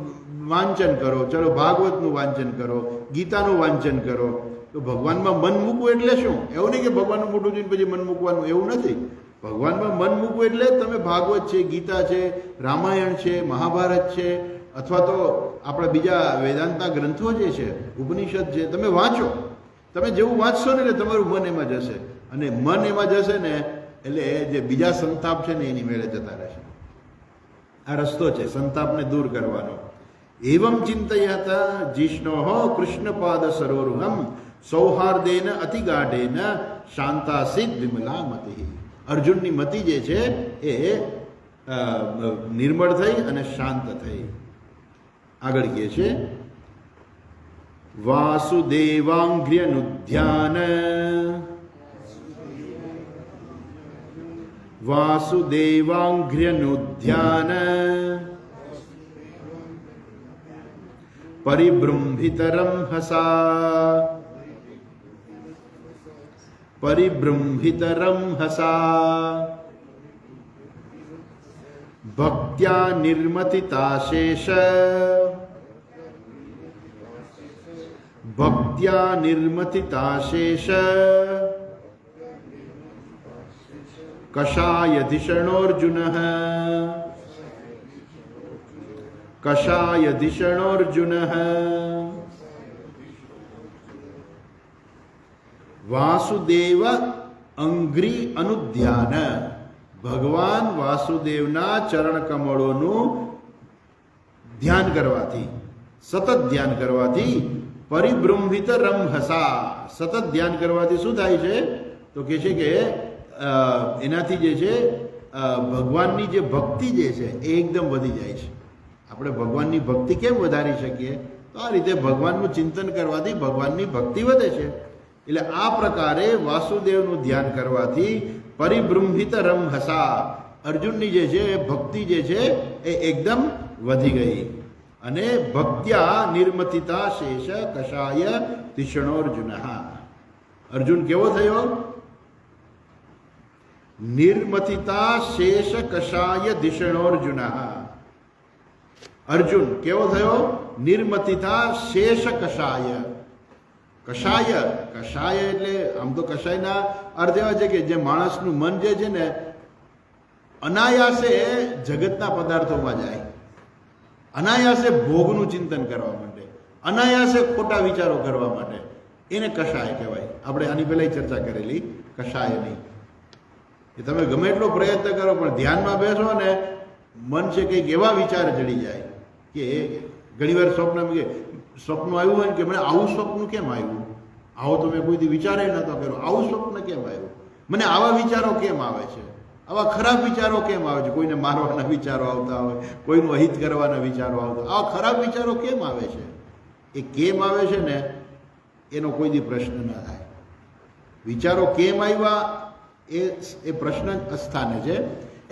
A: વાંચન કરો, ચલો ભાગવતનું વાંચન કરો, ગીતાનું વાંચન કરો. તો ભગવાનમાં મન મૂકવું એટલે શું? એવું નહીં કે ભગવાનનું મોઢું જોઈને પછી મન મૂકવાનું, એવું નથી. ભગવાનમાં મન મૂકવું એટલે તમે ભાગવત છે, ગીતા છે, રામાયણ છે, મહાભારત છે, અથવા તો આપણા બીજા વેદાંતના ગ્રંથો જે છે, ઉપનિષદ છે, તમે વાંચો. તમે જેવું વાંચશો ને એટલે તમારું મન એમાં જશે, અને મન એમાં જશે ને એટલે જે બીજા સંતાપ છે ને એની મેળે જતા રહેશે. આ રસ્તો છે સંતાપને દૂર કરવાનો. એવં ચિંતયત જિષ્ણોઃ કૃષ્ણપાદ સરોરુહમ સૌહાર્દેન અતિગાઢેન શાંતાસીદ વિમલા મતિ. અર્જુનની મતિ જે છે એ નિર્મળ થઈ અને શાંત થઈ. આગળ કહે છે વાસુદેવાંઘ્ર્યનુધ્યાન વાસુદેવાંઘ્ર્યનુધ્યાન પરિબૃંહિતરમ હસા પરિબૃંહિતરમ હસા ભક્ત્યા નિર્મતિતાશેષ ભક્ત્યા નિર્મતિતાશેષ કષાયધિષણોર્જુનઃ કષાયધિષણોર્જુનઃ વાસુદેવ અંઘ્રી અનુધ્યાન. ભગવાન વાસુદેવના ચરણ કમળોનું ધ્યાન કરવાથી, સતત ધ્યાન કરવાથી પરિબૃંહિત રમહસા, સતત ધ્યાન કરવાથી શું થાય છે તો કે છે કે એનાથી જે છે ભગવાનની જે ભક્તિ જે છે એ એકદમ વધી જાય છે. આપણે ભગવાનની ભક્તિ કેમ વધારી શકીએ? તો આ રીતે ભગવાનનું ચિંતન કરવાથી ભગવાનની ભક્તિ વધે છે. એટલે આ પ્રકારે વાસુદેવનું ધ્યાન કરવાથી પરિબૃંહિત રમહસા, અર્જુનની જે છે એ ભક્તિ જે છે એ એકદમ વધી ગઈ. અને ભક્ત્યા નિર્મતિતા શેષ કષાય તિષ્ણોર્જુન, અર્જુન કેવો થયો? નિર્મતિતા શેષ કષાય દિષણોર્જુન, અર્જુન કેવો થયો? નિર્મતિતા શેષ કષાય. કષાય, કષાય એટલે આમ તો કષાયના અર્થ એવા છે કે જે માણસનું મન જે છે ને અનાયાસે જગતના પદાર્થોમાં જાય, અનાયાસે ભોગનું ચિંતન કરવા માટે, અનાયાસે ખોટા વિચારો કરવા માટે, એને કષાય કહેવાય. આપણે આની પહેલા ચર્ચા કરેલી કષાયની. એ તમે ગમે એટલો પ્રયત્ન કરો પણ ધ્યાનમાં બેસો ને મન છે કંઈક એવા વિચાર ચડી જાય કે ઘણીવાર સ્વપ્ન આવ્યું હોય ને કે મને આવું સ્વપ્ન કેમ આવ્યું, આવો તો મેં કોઈથી વિચારે નહોતો કર્યો, આવું સ્વપ્ન કેમ આવ્યું, મને આવા વિચારો કેમ આવે છે, આવા ખરાબ વિચારો કેમ આવે છે, કોઈને મારવાના વિચારો આવતા હોય, કોઈનું અહિત કરવાના વિચારો આવતા, આવા ખરાબ વિચારો કેમ આવે છે? એ કેમ આવે છે ને એનો કોઈ દી પ્રશ્ન ના થાય. વિચારો કેમ આવ્યા એ પ્રશ્ન અસ્થાને છે.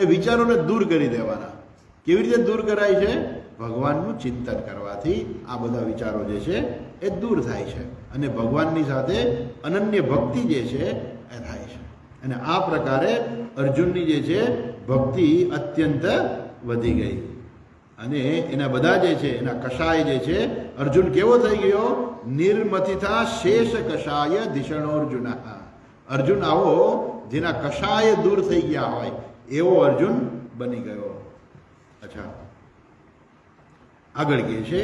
A: એ વિચારોને દૂર કરી દેવાના. કેવી રીતે દૂર કરાય છે? ભગવાનનું ચિંતન કરવાથી આ બધા વિચારો જે છે એ દૂર થાય છે અને ભગવાનની સાથે અનન્ય ભક્તિ જે છે એ થાય છે. અને આ પ્રકારે અર્જુનની જે છે ભક્તિ અત્યંત વધી ગઈ અને એના બધા જે છે એના કષાય જે છે, અર્જુન કેવો થઈ ગયો? નિર્મતિતા શેષ કષાય દિષણોર્જુન, અર્જુન આવો જેના કષાય દૂર થઈ ગયા હોય એવો અર્જુન બની ગયો. અચ્છા, આગળ કહે છે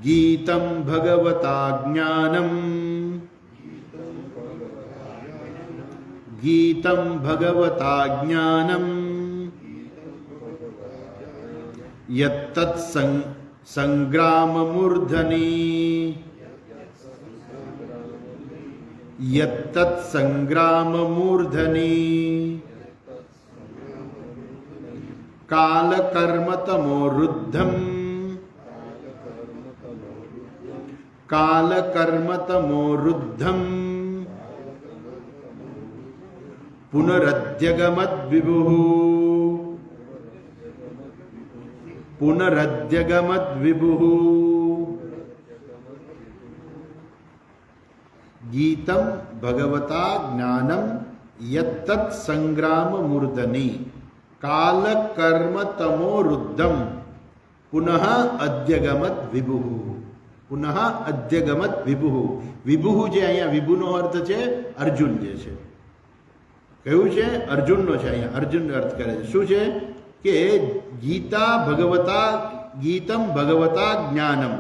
A: ગીતમ ભગવતા જ્ઞાનમ, ગીતમ ભગવતા જ્ઞાનમ યત્તત સંગ્રામ મૂર્ધની, યત્તત સંગ્રામ મૂર્ધની કાલકર્મ તમોરુદ્ધમ, કાલકર્મ તમોરુદ્ધમ પુનરદ્યગમદ વિભુઃ, પુનરદ્યગમદ વિભુઃ. ગીતમ ભગવતા જ્ઞાનમ યત્તત સંગ્રામ મૂર્ધની કાલ કર્મ તમો રુદ્ધમ પુનઃ અધ્યગમત વિભુઃ, પુનઃ અધ્યગમત વિભુઃ. વિભુઃ જે અહીંયા વિભુનો અર્થ છે અર્જુન જે છે. કયું છે? અર્જુનનો છે. અહીંયા અર્જુન અર્થ કરે છે. શું છે કે ગીતા ભગવતા, ગીતમ ભગવતા જ્ઞાનમ,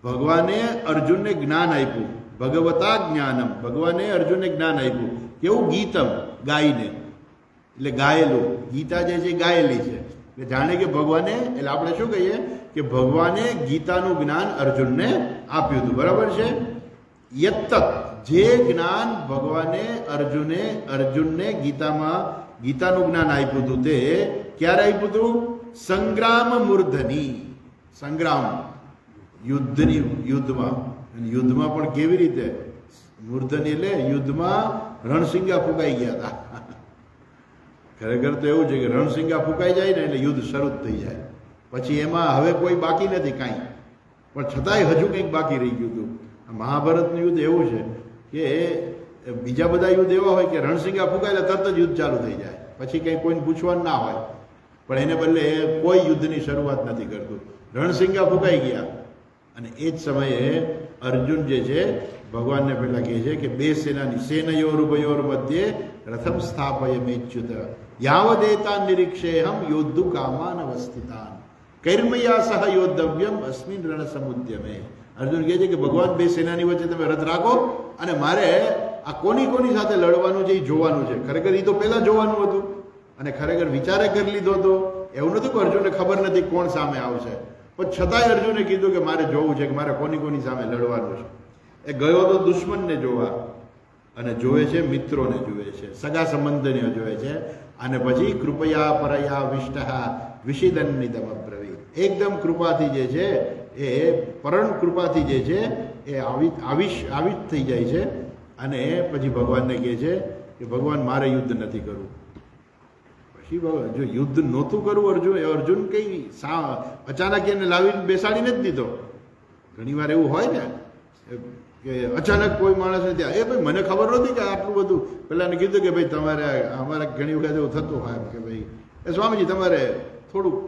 A: ભગવાને અર્જુનને જ્ઞાન આપ્યું. ભગવતા જ્ઞાનમ, ભગવાને અર્જુનને જ્ઞાન આપ્યું. કેવું? ગીતમ, ગાઈને, એટલે ગાયેલું. ગીતા જે છે ગાયેલી છે એટલે જાણે કે ભગવાને, એટલે આપણે શું કહીએ કે ભગવાને ગીતાનું જ્ઞાન અર્જુનને આપ્યું હતું. બરાબર છે? યત્તત, જે જ્ઞાન ભગવાને અર્જુનને ગીતાનું જ્ઞાન આપ્યું હતું તે ક્યારે આપ્યું હતું? સંગ્રામ મૂર્ધની, સંગ્રામ યુદ્ધમાં. અને યુદ્ધમાં પણ કેવી રીતે? મૂર્ધની એટલે યુદ્ધમાં રણસિંગા ફૂંકાઈ ગયા હતા. ખરેખર તો એવું છે કે રણસિંગા ફૂંકાઈ જાય ને એટલે યુદ્ધ શરૂ થઈ જાય. પછી એમાં હવે કોઈ બાકી નથી કાંઈ, પણ છતાંય હજુ કંઈક બાકી રહી ગયું હતું. મહાભારતનું યુદ્ધ એવું છે કે બીજા બધા યુદ્ધ એવા હોય કે રણસિંગા ફૂંકાય એટલે તરત જ યુદ્ધ ચાલુ થઈ જાય, પછી કંઈ કોઈને પૂછવાનું ના હોય. પણ એને બદલે કોઈ યુદ્ધની શરૂઆત નથી કરતું. રણસિંગા ફૂંકાઈ ગયા અને એ જ સમયે અર્જુન જે છે ભગવાનને પહેલાં કહે છે કે બે સેનાની સેનયોરુભયોર મધ્યે રથમ સ્થાપયમેચ્યુત યાવદેતા નિરીક્ષેહમ યોદ્ધુ કામાન અવસ્થિતાન કૈર્મયા સહ યોદ્ધવ્યમ અસ્મિન રણસમુદ્યમે. અર્જુન કહે છે કે ભગવાન બે સેનાની વચ્ચે તમે રથ રાખો અને મારે આ કોની સાથે લડવાનું છે એ જોવાનું છે. ખરેખર એ તો પહેલાં જોવાનું હતું અને ખરેખર વિચારે કરી લીધો હતો. એવું નથી કે અર્જુનને ખબર નથી કોણ સામે આવશે, પણ પણ છતાંય અર્જુને કીધું કે મારે જોવું છે કે મારે કોની સામે લડવાનું છે. એ ગયો તો દુશ્મનને જોવા, અને જોવે છે મિત્રોને જોવે છે, સગા સંબંધીઓ જોવે છે, અને પછી કૃપયા પરયા વિષ્ટહા વિષિદન્નિદમ અબ્રવીત. એકદમ કૃપાથી જે છે એ પરમ કૃપાથી જે છે એ આવિષ થઈ જાય છે, અને પછી ભગવાનને કહે છે કે ભગવાન મારે યુદ્ધ નથી કરવું. પછી જો યુદ્ધ નહોતું કરવું અર્જુન કઈ અચાનક એને લાવીને બેસાડીને જ દીધો. ઘણી વાર એવું હોય ને કે અચાનક કોઈ માણસને ત્યાં એ ભાઈ મને ખબર નહોતી કે આટલું બધું. પેલાને કીધું કે ભાઈ તમારે અમારે ઘણી વખત એવું થતું હોય કે ભાઈ એ સ્વામીજી તમારે થોડુંક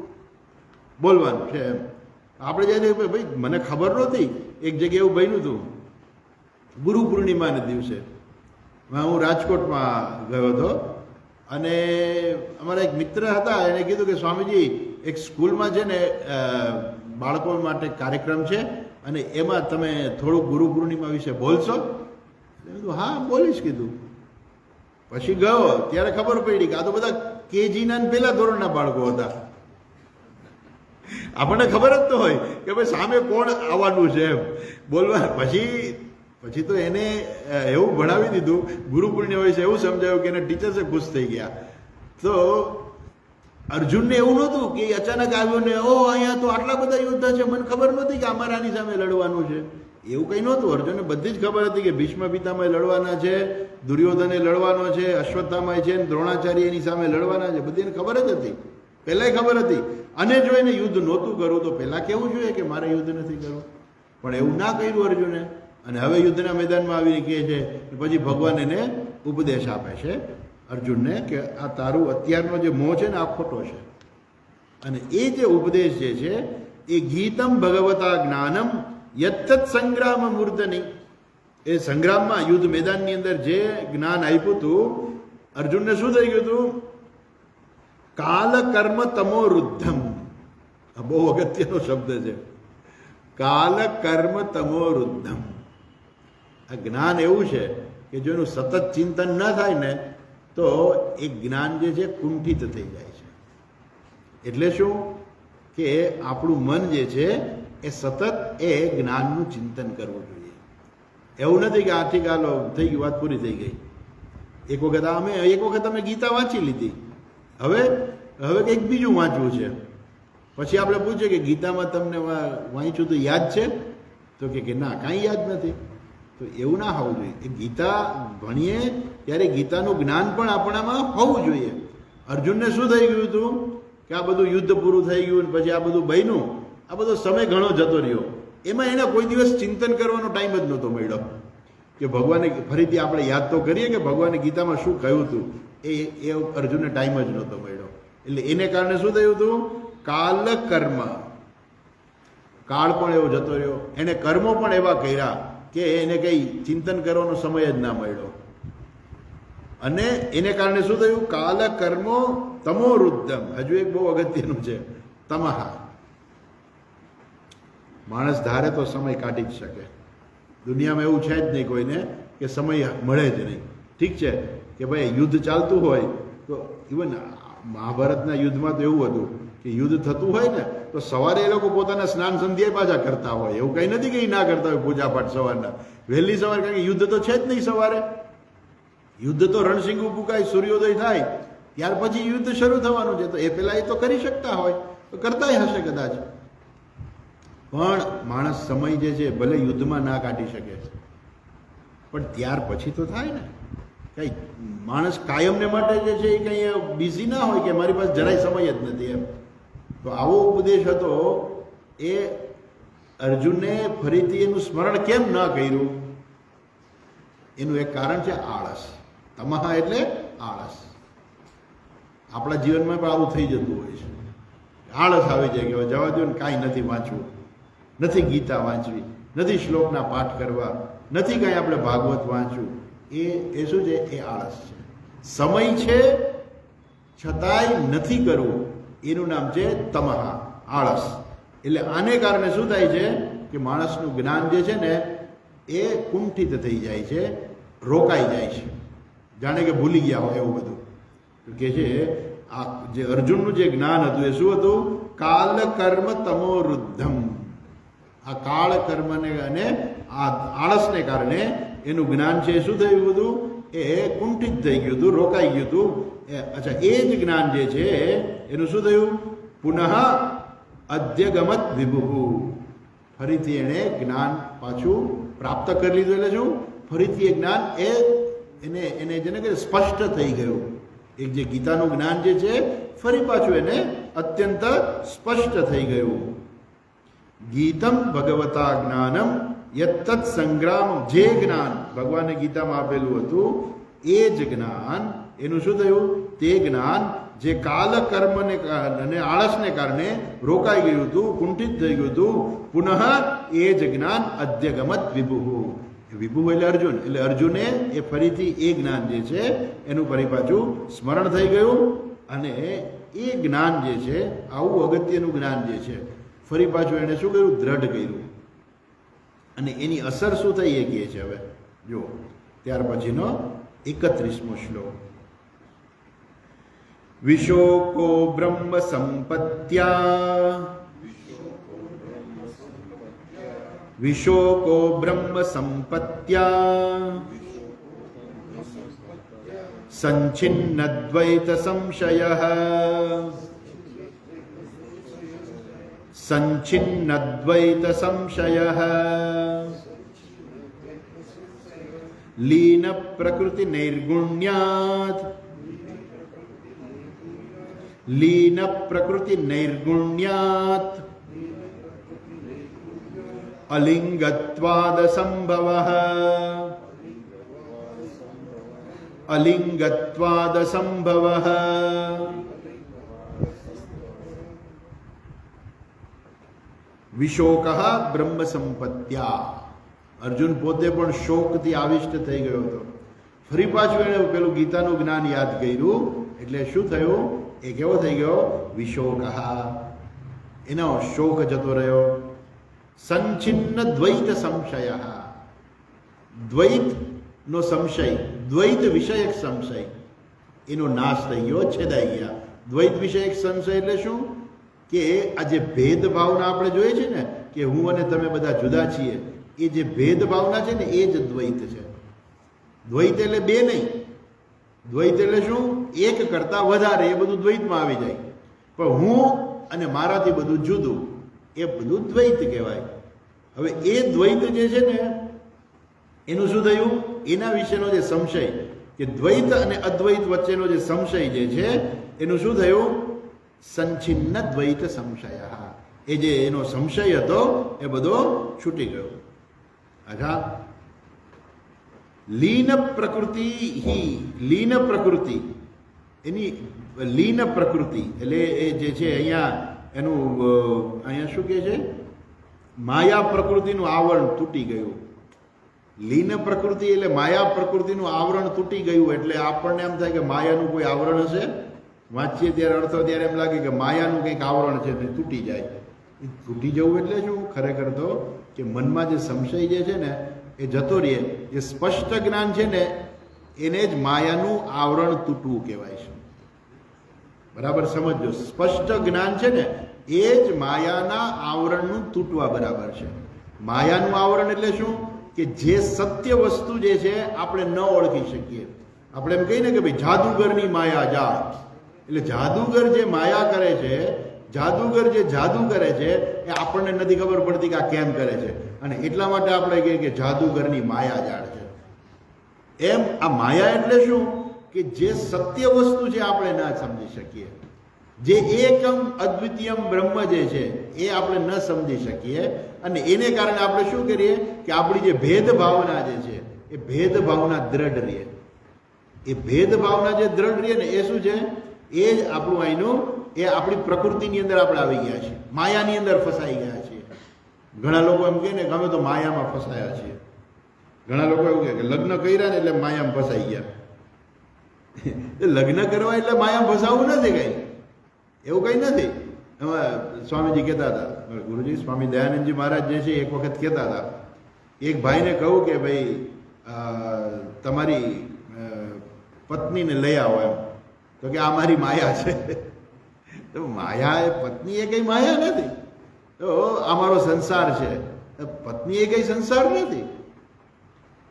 A: બોલવાનું છે એમ. આપણે જઈને ભાઈ મને ખબર નહોતી. એક જગ્યાએ એવું બન્યું હતું ગુરુ પૂર્ણિમાના દિવસે. હું રાજકોટમાં ગયો હતો, અને અમારા એક મિત્ર હતા, એને કીધું કે સ્વામીજી એક સ્કૂલમાં છે ને બાળકો માટે કાર્યક્રમ છે, અને એમાં તમે થોડુંક ગુરુ પૂર્ણિમા વિશે બોલશો? કીધું હા બોલીશ કીધું. પછી ગયો ત્યારે ખબર પડી કે આ તો બધા કેજીના પહેલા ધોરણના બાળકો હતા. આપણને ખબર જ તો હોય કે ભાઈ સામે કોણ આવવાનું છે એમ બોલવા. પછી તો એને એવું ભણાવી દીધું ગુરુ પૂર્ણિમા વિશે, એવું સમજાયું કે એને ટીચર્સે ખુશ થઈ ગયા. તો અર્જુનને એવું નહોતું કે અચાનક આવ્યો ને ઓ અહીંયા તો આટલા બધા યોદ્ધા છે, મને ખબર નહોતી કે અમારે આની સામે લડવાનું છે. એવું કંઈ નહોતું. અર્જુનને બધી જ ખબર હતી કે ભીષ્મ પિતામહ લડવાના છે, દુર્યોધને લડવાનો છે, અશ્વત્થામય છે, દ્રોણાચાર્ય એની સામે લડવાના છે, બધીને ખબર જ હતી, પહેલાંય ખબર હતી. અને જો એને યુદ્ધ નહોતું કરવું તો પહેલાં કેવું જોઈએ કે મારે યુદ્ધ નથી કરવું, પણ એવું ના કર્યું અર્જુને. અને હવે યુદ્ધના મેદાનમાં આવીને કહે છે, પછી ભગવાન એને ઉપદેશ આપે છે અર્જુનને કે આ તારું અત્યારનો જે મોહ છે ને આ ખોટો છે. અને એ જે ઉપદેશ જે છે એ ગીતમ ભગવતા જ્ઞાનમ યત્તત સંગ્રામ મૂર્ધની. એ સંગ્રામમાં યુદ્ધ મેદાનની અંદર જે જ્ઞાન આપ્યું હતું અર્જુનને શું થઈ ગયું હતું? કાલ કર્મ તમો રૂદ્ધમ. આ બહુ અગત્યનો શબ્દ છે, કાલ કર્મ તમો રૂદ્ધમ. આ જ્ઞાન એવું છે કે જો એનું સતત ચિંતન ન થાય ને તો એ જ્ઞાન જે છે કુંઠિત થઈ જાય છે. એટલે શું કે આપણું મન જે છે એ સતત એ જ્ઞાનનું ચિંતન કરવું જોઈએ. એવું નથી કે આથી ગાલો થઈ ગઈ, વાત પૂરી થઈ ગઈ. એક વખત અમે ગીતા વાંચી લીધી, હવે કંઈક બીજું વાંચવું છે. પછી આપણે પૂછીએ કે ગીતામાં તમને વાંચ્યું તો યાદ છે? તો કે ના, કાંઈ યાદ નથી. તો એવું ના હોવું જોઈએ. એ ગીતા ભણીએ ત્યારે ગીતાનું જ્ઞાન પણ આપણામાં હોવું જોઈએ. અર્જુનને શું થઈ ગયું હતું કે આ બધું યુદ્ધ પૂરું થઈ ગયું, પછી આ બધું બન્યું, આ બધો સમય ઘણો જતો રહ્યો, એમાં એને કોઈ દિવસ ચિંતન કરવાનો ટાઈમ જ નહોતો મળ્યો કે ભગવાને ફરીથી આપણે યાદ તો કરીએ કે ભગવાને ગીતામાં શું કહ્યું હતું. એ અર્જુનને ટાઈમ જ નહોતો મળ્યો. એટલે એને કારણે શું થયું હતું? કાલ કર્મ, કાળ પણ એવો જતો રહ્યો, એને કર્મો પણ એવા કર્યા કે એને કંઈ ચિંતન કરવાનો સમય જ ના મળ્યો. અને એને કારણે શું થયું? કાલ કર્મો તમો રૂદ્ધમ. હજુ એક બહુ અગત્યનું છે, તમહા. માણસ ધારે તો સમય કાઢી જ શકે. દુનિયામાં એવું છે જ નહીં કોઈને કે સમય મળે જ નહીં. ઠીક છે કે ભાઈ યુદ્ધ ચાલતું હોય તો ઇવન મહાભારતના યુદ્ધમાં તો એવું હતું કે યુદ્ધ થતું હોય ને તો સવારે એ લોકો પોતાના સ્નાન સંધ્યાએ પાછા કરતા હોય. એવું કંઈ નથી કે એ ના કરતા હોય પૂજાપાઠ સવારના, વહેલી સવારે. કારણ કે યુદ્ધ તો છે જ નહીં સવારે. યુદ્ધ તો રણસિંગુ ફૂંકાય, સૂર્યોદય થાય ત્યાર પછી યુદ્ધ શરૂ થવાનું છે. તો એ પહેલાં એ તો કરી શકતા હોય તો કરતાય હશે કદાચ. પણ માણસ સમય જે છે ભલે યુદ્ધમાં ના કાઢી શકે, પણ ત્યાર પછી તો થાય ને. કંઈ માણસ કાયમને માટે જે છે એ કંઈ બિઝી ના હોય કે મારી પાસે જરાય સમય જ નથી એમ. તો આવો ઉપદેશ હતો. એ અર્જુનને ફરીથી એનું સ્મરણ કેમ ન કર્યું? એનું એક કારણ છે આળસ. તમહા એટલે આળસ. આપણા જીવનમાં પણ આવું થઈ જતું હોય છે. આળસ આવી જાય કે જવા દો ને, કાંઈ નથી વાંચવું, નથી ગીતા વાંચવી, નથી શ્લોકના પાઠ કરવા, નથી કાંઈ આપણે ભાગવત વાંચવું. એ શું છે? એ આળસ છે. સમય છે છતાંય નથી કરવું, એનું નામ છે તમહા, આળસ. એટલે આને કારણે શું થાય છે કે માણસનું જ્ઞાન જે છે ને એ કુંઠિત થઈ જાય છે, રોકાઈ જાય છે, જાણે કે ભૂલી ગયા હોય એવું બધું. કે છે આ જે અર્જુનનું જે જ્ઞાન હતું એ શું હતું? કાલ કર્મ તમોરુદ્ધમ. આ કાળ કર્મને અને આ આળસને કારણે એનું જ્ઞાન છે શું થયું બધું? એ કુંઠિત થઈ ગયું હતું, રોકાઈ ગયું હતું. અચ્છા, એ જ જ્ઞાન જે છે એનું શું થયું? પુનઃ અધ્યગમત વિભુ. ફરીથી એણે જ્ઞાન પાછું પ્રાપ્ત કરી લીધું. એટલે શું? ફરીથી એ જ્ઞાન એને જેને કે સ્પષ્ટ થઈ ગયું. એક જે ગીતાનું જ્ઞાન જે છે ફરી પાછું એને અત્યંત સ્પષ્ટ થઈ ગયું. ગીતમ ભગવતા જ્ઞાનમ યત્તત સંગ્રામ. જે જ્ઞાન ભગવાને ગીતામાં આપેલું હતું એ જ જ્ઞાન એનું શું થયું? તે જ્ઞાન જે કાલ કર્મને અને આળસને કારણે રોકાઈ ગયું હતું, કુંઠિત થઈ ગયું હતું, પુનઃ એ જ જ્ઞાન અધ્યગમત વિભુ. વિભુ એટલે અર્જુન. એટલે અર્જુને એ ફરીથી એ જ્ઞાન જે છે એનું ફરી પાછું સ્મરણ થઈ ગયું. અને એ જ્ઞાન જે છે, આવું અગત્યનું જ્ઞાન જે છે, ફરી પાછું એણે શું કર્યું? દ્રઢ કર્યું. અને એની અસર શું થઈ એ કહે છે. હવે જો ત્યાર પછીનો 31મો શ્લોક. વિશોકો બ્રહ્મ સંપત્ત્યા. વિશોકો બ્રહ્મ સંપત્ત્યા સંછિન્નદ્વૈત સંશયઃ. સંછિન્નદ્વૈત સંશયઃ લીન પ્રકૃતિ નૈર્ગુણ્યાત. લીન પ્રકૃતિ નૈર્ગુણ્યાત અલિંગત્વાદ સંભવઃ. અલિંગત્વાદ સંભવઃ. વિશોક બ્રહ્મ સંપત્ત્યા. અર્જુન પોતે પણ શોકથી આવિષ્ટ થઈ ગયો હતો. ફરી પાછું એણે પેલું ગીતાનું જ્ઞાન યાદ કર્યું. એટલે શું થયું? એ કેવો થઈ ગયો? વિશોક. એનો શોક જતો રહ્યો. સંછિન્ન દ્વૈત સંશય. દ્વૈતનો સંશય, દ્વૈત વિષયક સંશય એનો નાશ થઈ ગયો, છેદાઈ ગયા. દ્વૈત વિષયક સંશય એટલે શું? કે આ જે ભેદભાવના આપણે જોઈએ છે ને, કે હું અને તમે બધા જુદા છીએ, એ જે ભેદભાવના છે ને એ જ દ્વૈત છે. દ્વૈત એટલે બે નહીં. દ્વૈત એટલે શું? એક કરતા વધારે. એ બધું દ્વૈતમાં આવી જાય. પણ હું અને મારાથી બધું જુદું, એ બધું દ્વૈત કહેવાય. હવે એ દ્વૈત જે છે ને એનું શું થયું? એના વિશેનો જે સંશય, કે દ્વૈત અને અદ્વૈત વચ્ચેનો જે સંશય જે છે એનું શું થયું? સંછિન્ન દ્વૈત સંશય. એ જે એનો સંશય હતો એ બધો છૂટી ગયો. અચ્છા, લીન પ્રકૃતિ. લીન પ્રકૃતિ એની લીન પ્રકૃતિ એટલે એ જે છે અહીંયા એનું અહીંયા શું કહે છે? માયા પ્રકૃતિનું આવરણ તૂટી ગયું. લીન પ્રકૃતિ એટલે માયા પ્રકૃતિનું આવરણ તૂટી ગયું. એટલે આપણને એમ થાય કે માયાનું કોઈ આવરણ હશે. વાંચીએ ત્યારે અર્થો ત્યારે એમ લાગે કે માયાનું કંઈક આવરણ છે તે તૂટી જાય. એ તૂટી જવું એટલે શું? ખરેખર તો કે મનમાં જે સંશય જે છે ને એ જતો રહે. જે સ્પષ્ટ જ્ઞાન છે ને એને જ માયાનું આવરણ તૂટવું કહેવાય છે. બરાબર સમજો. સ્પષ્ટ જ્ઞાન છે ને એ જ માયાના આવરણનું તૂટવા બરાબર છે. માયાનું આવરણ એટલે શું? કે જે સત્ય વસ્તુ જે છે આપણે ન ઓળખી શકીએ. આપણે એમ કહીએ ને કે ભાઈ જાદુગરની માયા જાત. એટલે જાદુગર જે માયા કરે છે, જાદુગર જે જાદુ કરે છે એ આપણને નથી ખબર પડતી કે આ કેમ કરે છે. અને એટલા માટે આપણે કહીએ કે જાદુગરની માયા જાળ છે. એમ આ માયા એટલે શું? કે જે સત્ય વસ્તુ છે આપણે ના સમજી શકીએ. જે એકમ અદ્વિતીયમ બ્રહ્મ જે છે એ આપણે ન સમજી શકીએ. અને એને કારણે આપણે શું કરીએ કે આપણી જે ભેદભાવના જે છે એ ભેદભાવના દ્રઢ રહે. એ ભેદભાવના જે દ્રઢ રહે ને એ શું છે? એ જ આપણું અહીંનું એ આપણી પ્રકૃતિની અંદર આપણે આવી ગયા છીએ. માયાની અંદર ફસાઈ ગયા છીએ. ઘણા લોકો એમ કહે ને કે અમે તો માયામાં ફસાયા છીએ. ઘણા લોકો એવું કહે કે લગ્ન કર્યા ને એટલે માયામાં ફસાઈ ગયા. લગ્ન કરવા એટલે માયામાં ફસાવું નથી કઈ. એવું કંઈ નથી. એમાં સ્વામીજી કહેતા હતા, ગુરુજી સ્વામી દયાનંદજી મહારાજ જે છે એક વખત કહેતા હતા, એક ભાઈને કહું કે ભાઈ તમારી પત્નીને લઈ આવો એમ. તો કે આ મારી માયા છે. તો માયા એ પત્ની એ કઈ માયા નથી. તો આ મારો સંસાર છે, પત્ની એ કઈ સંસાર નથી.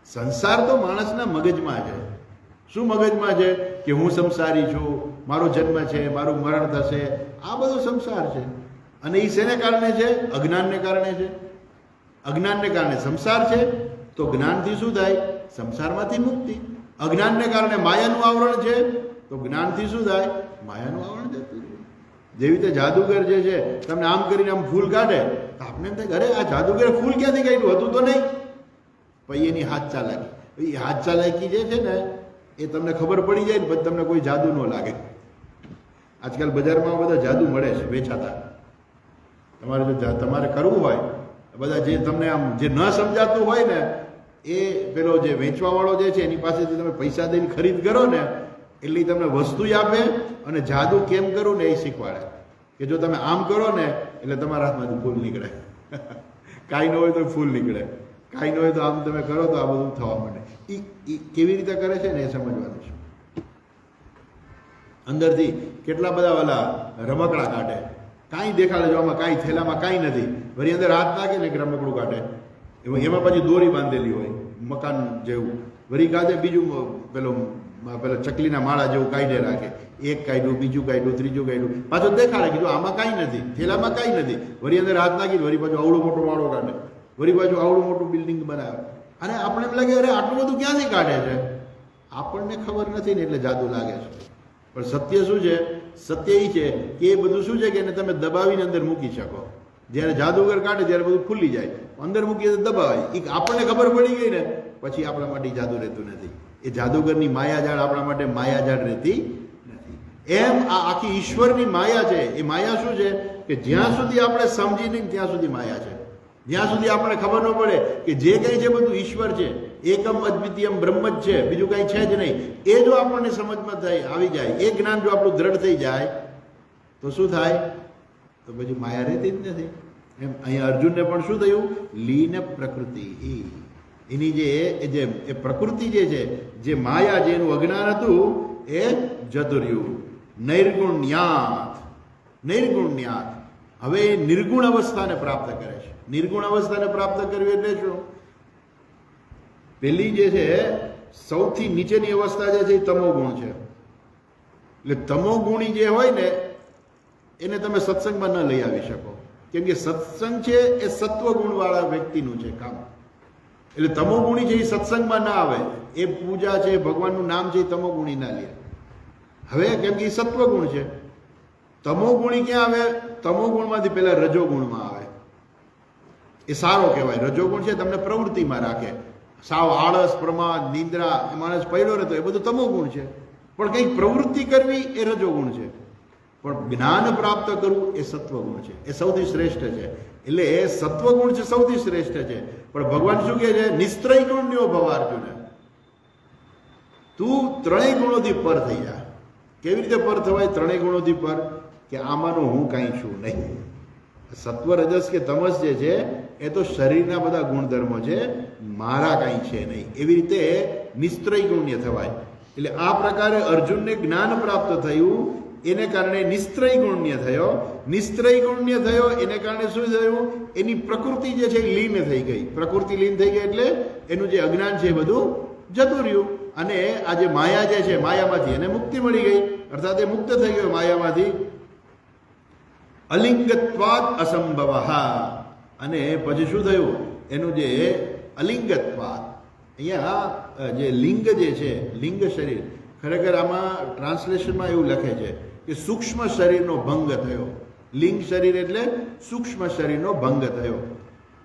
A: સંસાર તો માણસના મગજમાં છે. શું મગજમાં છે? કે હું સંસારી છું, મારો જન્મ છે, મારું મરણ થશે, આ બધો સંસાર છે. અને એ શેને કારણે છે? અજ્ઞાનને કારણે છે. અજ્ઞાનને કારણે સંસાર છે, તો જ્ઞાનથી શું થાય? સંસારમાંથી મુક્તિ. અજ્ઞાનને કારણે માયાનું આવરણ છે, તો જ્ઞાનથી શું થાય? માયાનું આવરણ જતું રહે. જેવી રીતે જાદુગર જે છે તમને આમ કરીને આમ ફૂલ કાઢે તો આપણે એમ થાય કે અરે આ જાદુગરે ફૂલ ક્યાંથી કાઢ્યું? હતું તો નહીં. પછી એની હાથ ચાલાકી, એ હાથ ચાલાકી જે છે ને એ તમને ખબર પડી જાય ને પછી તમને કોઈ જાદુ ન લાગે. આજકાલ બજારમાં બધા જાદુ મળે છે વેચાતા. તમારે કરવું હોય બધા જે તમને આમ જે ન સમજાતું હોય ને એ પેલો જે વેચવાવાળો જે છે એની પાસેથી તમે પૈસા દઈને ખરીદ કરો ને એટલે તમને વસ્તુ આપે અને જાદુ કેમ કરવું ને એ શીખવાડે કે જો તમે આમ કરો ને એટલે તમારા હાથમાંથી ફૂલ નીકળે. કાંઈ ન હોય તો ફૂલ નીકળે, કાંઈ ન હોય તો આમ તમે કરો તો આ બધું થવા માંડે. એ કેવી રીતે કરે છે ને એ સમજવાનું છે. અંદરથી કેટલા બધા ઓલા રમકડા કાઢે, કાંઈ દેખાડે જો આમાં કાંઈ થેલામાં કાંઈ નથી, વળી અંદર હાથ નાખે ને એક રમકડું કાઢે, એમાં પછી દોરી બાંધેલી હોય મકાન જેવું, વળી કાઢે બીજું પેલો ચકલીના માળા જેવું કાઢે રાખે, એક કાઢ્યું, બીજું કાઢ્યું, ત્રીજું કાઢ્યું, પાછું દેખાડે કે જો આમાં કાંઈ નથી, થેલામાં કાંઈ નથી, વળી અંદર હાથ નાખી વળી પાછું આવડું મોટું માળો કાઢે, વળી પાછું આવડું મોટું બિલ્ડિંગ બનાવે. અને આપણે એમ લાગે અરે આટલું બધું ક્યાંથી કાઢે છે? આપણને ખબર નથી ને એટલે જાદુ લાગે છે. પણ સત્ય શું છે? સત્ય એ છે કે એ બધું શું છે કે એને તમે દબાવીને અંદર મૂકી શકો. જ્યારે જાદુગર કાઢે ત્યારે બધું ખુલ્લી જાય, અંદર મૂકીએ તો દબાવાય. એ આપણને ખબર પડી ગઈ ને પછી આપણા માટે જાદુ રહેતું નથી. એ જાદુગરની માયાજાળ આપણા માટે માયાજાળ રહેતી નથી. એમ આ આખી ઈશ્વરની માયા છે. એ માયા શું છે કે જ્યાં સુધી આપણે સમજી નહીં ત્યાં સુધી માયા છે. જ્યાં સુધી આપણને ખબર ન પડે કે જે કંઈ છે બધું ઈશ્વર છે, એકમ અદ્વિતીયમ બ્રહ્મ જ છે, બીજું કંઈ છે જ નહીં, એ જો આપણને સમજમાં થાય આવી જાય, એ જ્ઞાન જો આપણું દ્રઢ થઈ જાય તો શું થાય? તો પછી માયા રહેતી જ નથી. એમ અહીંયા અર્જુનને પણ શું થયું? લીન પ્રકૃતિ. એની જે પ્રકૃતિ જે છે, જે માયા, જેનું અજ્ઞાન હતું એ જતું રહ્યું. નૈર્ગુણ્યાત. નૈર્ગુણ્યાત. હવે નિર્ગુણ અવસ્થાને પ્રાપ્ત કરે છે. નિર્ગુણ અવસ્થાને પ્રાપ્ત કરવી એટલે શું? પેલી જે છે સૌથી નીચેની અવસ્થા જે છે એ તમોગુણ છે. એટલે તમોગુણી જે હોય ને એને તમે સત્સંગમાં ન લઈ આવી શકો, કેમ કે સત્સંગ છે એ સત્વગુણ વાળા વ્યક્તિનું છે કામ. એટલે તમોગુણી છે એ સત્સંગમાં ના આવે, એ પૂજા છે, ભગવાનનું નામ છે એ તમોગુણી ના લે. હવે કેમ કે એ સત્વગુણ છે. તમોગુણી ક્યાં આવે? તમોગુણમાંથી પહેલા રજોગુણમાં આવે. એ સારો કહેવાય. રજોગુણ છે તમને પ્રવૃત્તિમાં રાખે. સાવ આળસ, પ્રમાદ, નિંદ્રા, એ માણસ પડ્યો રહેતો એ બધું તમોગુણ છે. પણ કંઈક પ્રવૃત્તિ કરવી એ રજોગુણ છે. પણ જ્ઞાન પ્રાપ્ત કરવું એ સત્વગુણ છે. એ સૌથી શ્રેષ્ઠ છે. એટલે એ સત્વગુણ છે સૌથી શ્રેષ્ઠ છે. પણ ભગવાન શું કહે છે? નિસ્ત્રય ગુણ્યો ભવ અર્જુન. તું ત્રણેય ગુણોથી પર થઈ જા. કેવી રીતે પર થવાય ત્રણેય ગુણોથી પર? કે આમાંનું હું કાંઈ છું નહીં. સત્વ, રજસ કે તમસ જે છે એ તો શરીરના બધા ગુણધર્મો છે, મારા કાંઈ છે નહીં. એવી રીતે નિસ્ત્રય ગુણ્ય થવાય. એટલે આ પ્રકારે અર્જુનને જ્ઞાન પ્રાપ્ત થયું, એને કારણે નિસ્ત્રય ગુણ્ય થયો. નિસ્ત્રય ગુણ્ય થયો એને કારણે શું થયું? એની પ્રકૃતિ જે છે લીન થઈ ગઈ. પ્રકૃતિ લીન થઈ ગઈ એટલે એનું જે અજ્ઞાન છે એ બધું જતું રહ્યું. અને આ જે માયા જે છે, માયામાંથી એને મુક્તિ મળી ગઈ, અર્થાત એ મુક્ત થઈ ગયો માયામાંથી. અલિંગત્વાદ અસંભવ. અને પછી શું થયું? એનું જે અલિંગત્વાદ, અહીંયા જે લિંગ જે છે, લિંગ શરીર, ખરેખર આમાં ટ્રાન્સલેશનમાં એવું લખે છે કે સૂક્ષ્મ શરીરનો ભંગ થયો. લિંગ શરીર એટલે સૂક્ષ્મ શરીરનો ભંગ થયો.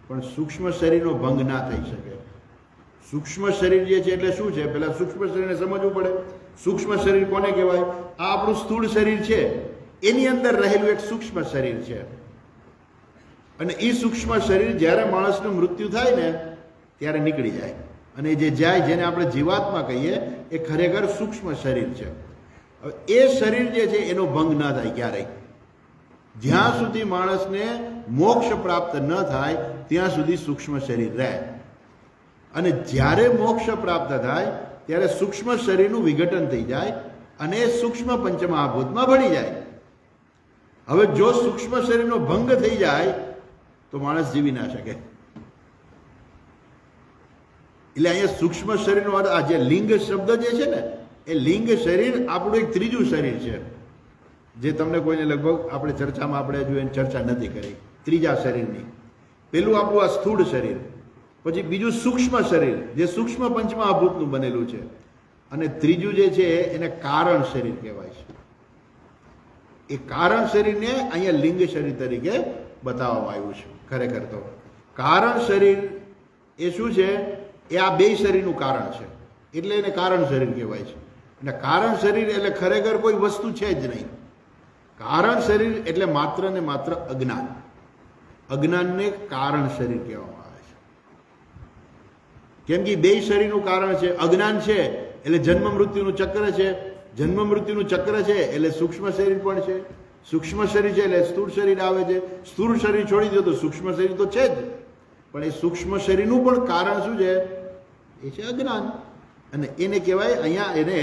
A: પણ સૂક્ષ્મ શરીરનો ભંગ ના થઈ શકે. સૂક્ષ્મ શરીર જે છે એટલે શું છે? પહેલા સૂક્ષ્મ શરીરને સમજવું પડે. સૂક્ષ્મ શરીર કોને કહેવાય? આ આપણું સ્થૂળ શરીર છે, એની અંદર રહેલું એક સૂક્ષ્મ શરીર છે. અને એ સૂક્ષ્મ શરીર જ્યારે માણસનું મૃત્યુ થાય ને ત્યારે નીકળી જાય. અને જે જાય, જેને આપણે જીવાત્મા કહીએ, એ ખરેખર સૂક્ષ્મ શરીર છે. હવે એ શરીર જે છે એનો ભંગ ન થાય ક્યારેય. જ્યાં સુધી માણસને મોક્ષ પ્રાપ્ત ન થાય ત્યાં સુધી સૂક્ષ્મ શરીર રહે. અને જ્યારે મોક્ષ પ્રાપ્ત થાય ત્યારે સૂક્ષ્મ શરીરનું વિઘટન થઈ જાય અને સૂક્ષ્મ પંચમહાભૂતમાં ભળી જાય. હવે જો સૂક્ષ્મ શરીરનો ભંગ થઈ જાય તો માણસ જીવી ના શકે. એટલે અહીંયા સૂક્ષ્મ શરીરનો અર્થ આ જે લિંગ શબ્દ જે છે ને, એ લિંગ શરીર આપણું એક ત્રીજું શરીર છે, જે તમને કોઈને લગભગ આપણે ચર્ચામાં આપણે હજુ એની ચર્ચા નથી કરી. ત્રીજા શરીરની પેલું આપણું આ સ્થૂળ શરીર, પછી બીજું સૂક્ષ્મ શરીર જે સૂક્ષ્મ પંચમહાભૂતનું બનેલું છે, અને ત્રીજું જે છે એને કારણ શરીર કહેવાય છે. એ કારણ શરીરને અહીંયા લિંગ શરીર તરીકે બતાવવામાં આવ્યું છે. ખરેખર તો કારણ શરીર એ શું છે? એ આ બે શરીરનું કારણ છે, એટલે એને કારણ શરીર કહેવાય છે. અને કારણ શરીર એટલે ખરેખર કોઈ વસ્તુ છે જ નહીં. કારણ શરીર એટલે માત્ર ને માત્ર અજ્ઞાન. અજ્ઞાનને કારણ શરીર કહેવામાં આવે છે. કેમ કે બે શરીરનું કારણ છે. અજ્ઞાન છે એટલે જન્મ મૃત્યુનું ચક્ર છે. જન્મ મૃત્યુનું ચક્ર છે એટલે સૂક્ષ્મ શરીર પણ છે. સૂક્ષ્મ શરીર છે એટલે સ્થૂળ શરીર આવે છે. સ્થૂળ શરીર છોડી દો તો સૂક્ષ્મ શરીર તો છે જ, પણ એ સૂક્ષ્મ શરીરનું પણ કારણ શું છે? એ છે અજ્ઞાન. અને એને કહેવાય અહીંયા એને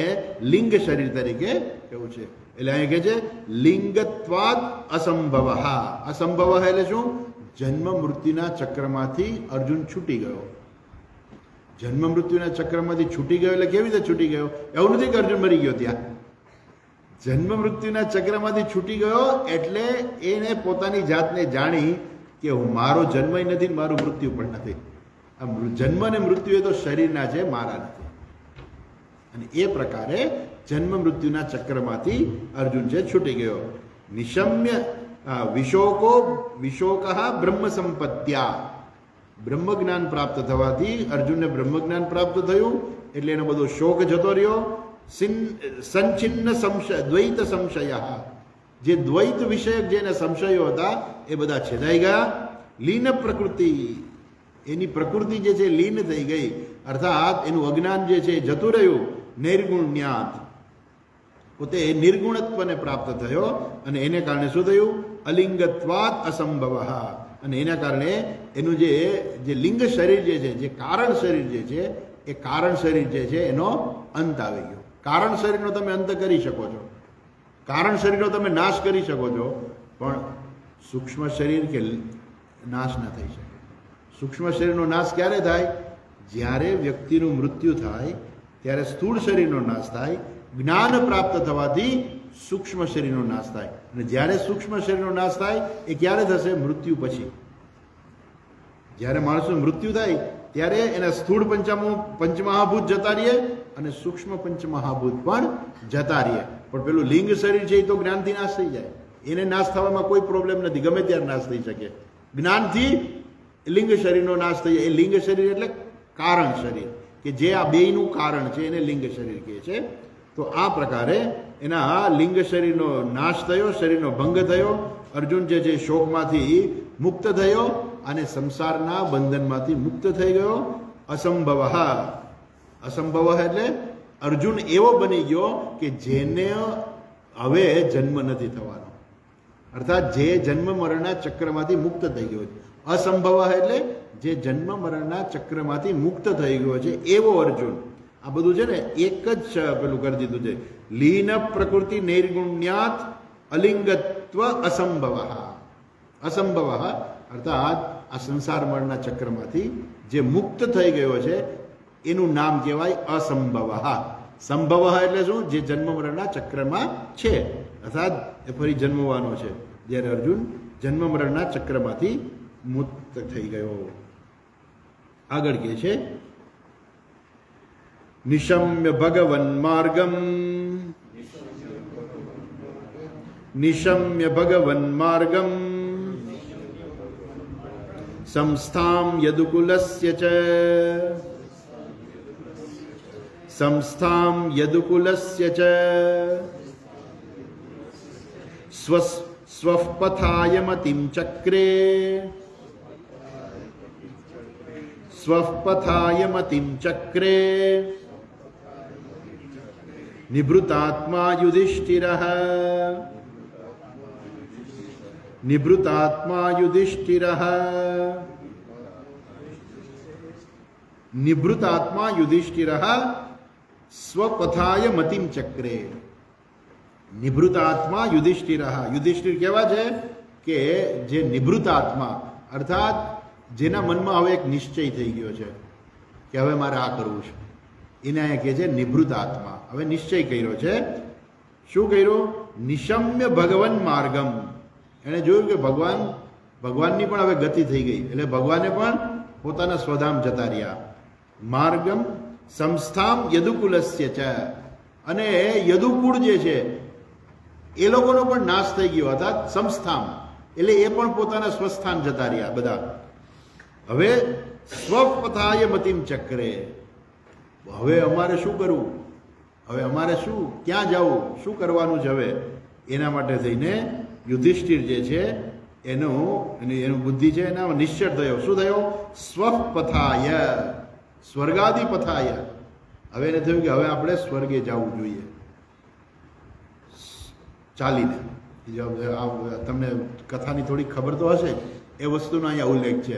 A: લિંગ શરીર તરીકે કહેવું છે. એટલે અહીંયા કહે છે લિંગત્વાદ અસંભવ. અસંભવ એટલે શું? જન્મ મૃત્યુના ચક્રમાંથી અર્જુન છૂટી ગયો. જન્મ મૃત્યુના ચક્રમાંથી છૂટી ગયો એટલે કેવી રીતે છૂટી ગયો? એવું નથી કે અર્જુન મરી ગયો ત્યાં. જન્મ મૃત્યુના ચક્રમાંથી છૂટી ગયો એટલે એને પોતાની જાતને જાણી કે હું મારો જન્મ નથી, મારું મૃત્યુ પણ નથી. આ જન્મ અને મૃત્યુ એ તો શરીરના છે, મારા નથી. અને એ પ્રકારે જન્મ મૃત્યુના ચક્રમાંથી અર્જુન છે છૂટી ગયો. નિશમ્ય વિશોક બ્રહ્મ સંપત્ત્યા. બ્રહ્મ જ્ઞાન પ્રાપ્ત થવાથી અર્જુનને બ્રહ્મ જ્ઞાન પ્રાપ્ત થયું, એટલે એનો બધો શોક જતો રહ્યો. સંચિન્ન સંશય દ્વૈત સંશય, જે દ્વૈત વિષયક જેને સંશયો હતા એ બધા છેદાઈ ગયા. લીન પ્રકૃતિ, એની પ્રકૃતિ જે છે લીન થઈ ગઈ, અર્થાત એનું અજ્ઞાન જે છે જતું રહ્યું. નિર્ગુણ્યાત, પોતે નિર્ગુણત્વને પ્રાપ્ત થયો, અને એને કારણે શું થયું? અલિંગત્વાદ અસંભવ. અને એના કારણે એનું જે લિંગ શરીર જે છે, જે કારણ શરીર જે છે, એ કારણ શરીર જે છે એનો અંત આવી ગયો. કારણ શરીરનો તમે અંત કરી શકો છો, કારણ શરીરનો તમે નાશ કરી શકો છો, પણ સૂક્ષ્મ શરીર કે નાશ ન થઈ શકે. સૂક્ષ્મ શરીરનો નાશ ક્યારે થાય? જ્યારે વ્યક્તિનું મૃત્યુ થાય ત્યારે સ્થૂળ શરીરનો નાશ થાય. જ્ઞાન પ્રાપ્ત થવાથી સૂક્ષ્મ શરીરનો નાશ થાય. અને જ્યારે સૂક્ષ્મ શરીરનો નાશ થાય એ ક્યારે થશે? મૃત્યુ પછી. જ્યારે માણસનું મૃત્યુ થાય ત્યારે એના સ્થૂળ પંચમહાભૂત જતા રહીએ અને સૂક્ષ્મ પંચમહાભૂત પણ જતા રહીએ. પણ પેલું લિંગ શરીર છે એ તો જ્ઞાનથી નાશ થઈ જાય. એને નાશ થવામાં કોઈ પ્રોબ્લેમ નથી, ગમે ત્યારે નાશ થઈ શકે. જ્ઞાનથી લિંગ શરીરનો નાશ થઈ જાય. એ લિંગ શરીર એટલે કારણ શરીર, કે જે આ બેયનું કારણ છે એને લિંગ શરીર કહે છે. તો આ પ્રકારે એના લિંગ શરીરનો નાશ થયો, શરીરનો ભંગ થયો. અર્જુન જે છે શોકમાંથી મુક્ત થયો અને સંસારના બંધનમાંથી મુક્ત થઈ ગયો. અસંભવ. અસંભવ એટલે અર્જુન એવો બની ગયો કે જેને હવે જન્મ નથી થવાનો, અર્થાત જે જન્મ મરણના ચક્રમાંથી મુક્ત થઈ ગયો છે. અસંભવ એટલે જે જન્મ મરણના ચક્રમાંથી મુક્ત થઈ ગયો છે એવો અર્જુન. આ બધું છે ને એક જ પેલું કરી દીધું છે. લીન પ્રકૃતિ નૈર્ગુણ્યાત અલિંગત્વ અસંભવ. અસંભવ અર્થાત આ સંસાર મરણના ચક્રમાંથી જે મુક્ત થઈ ગયો છે એનું નામ કહેવાય અસંભવ. સંભવ એટલે શું? જે જન્મ મરણના ચક્રમાં છે, અર્થાત એ ફરી જન્મવાનો છે. જ્યારે અર્જુન જન્મ મરણના ચક્રમાંથી મુક્ત થઈ ગયો. આગળ કહે છે નિશમ્ય ભગવન માર્ગમ. નિશમ્ય ભગવન માર્ગમ સંસ્થામ યદુકુલસ્ય ચ. સંસ્થામ યદુકુલસ્ય ચ સ્વપથાય મતિમ ચક્રે. સ્વપથાય મતિમ ચક્રે નિભૃતાત્મા યુધિષ્ઠિરઃ. નિભૃતાત્મા યુધિષ્ઠિરઃ. નિભૃતાત્મા યુધિષ્ઠિરઃ સ્વપથાય મતિમ ચક્રે. નિભૃતાત્મા યુધિષ્ઠિર. યુધિષ્ઠિર કેવા છે કે જે નિભૃતાત્મા અર્થાત જેના મનમાં હવે એક નિશ્ચય થઈ ગયો છે કે હવે મારે આ કરવું છે, એને અહીંયા કહે છે નિભૃતાત્મા. હવે નિશ્ચય કર્યો છે. શું કર્યું? નિશમ્ય ભગવન માર્ગમ. એણે જોયું કે ભગવાનની પણ હવે ગતિ થઈ ગઈ, એટલે ભગવાને પણ પોતાના સ્વધામ જતા રહ્યા. માર્ગમ સંસ્થામ યદુકુલસ્ય ચ. અને યદુકુળ જે છે એ લોકોનો પણ નાશ થઈ ગયો, અર્થાત સંસ્થામ એટલે એ પણ પોતાના સ્વસ્થાન જતા રહ્યા બધા. હવે સ્વપથાય મતિમ ચક્રે. હવે અમારે શું કરવું? હવે અમારે શું, ક્યાં જવું, શું કરવાનું છે હવે? એના માટે થઈને યુધિષ્ઠિર જે છે એનું બુદ્ધિ છે એના નિશ્ચય થયો. શું થયો? સ્વપથાય, સ્વર્ગાદિ પથાય. હવે એને થયું કે હવે આપણે સ્વર્ગે જવું જોઈએ ચાલીને. તમને કથાની થોડી ખબર તો હશે, એ વસ્તુનો અહીંયા ઉલ્લેખ છે.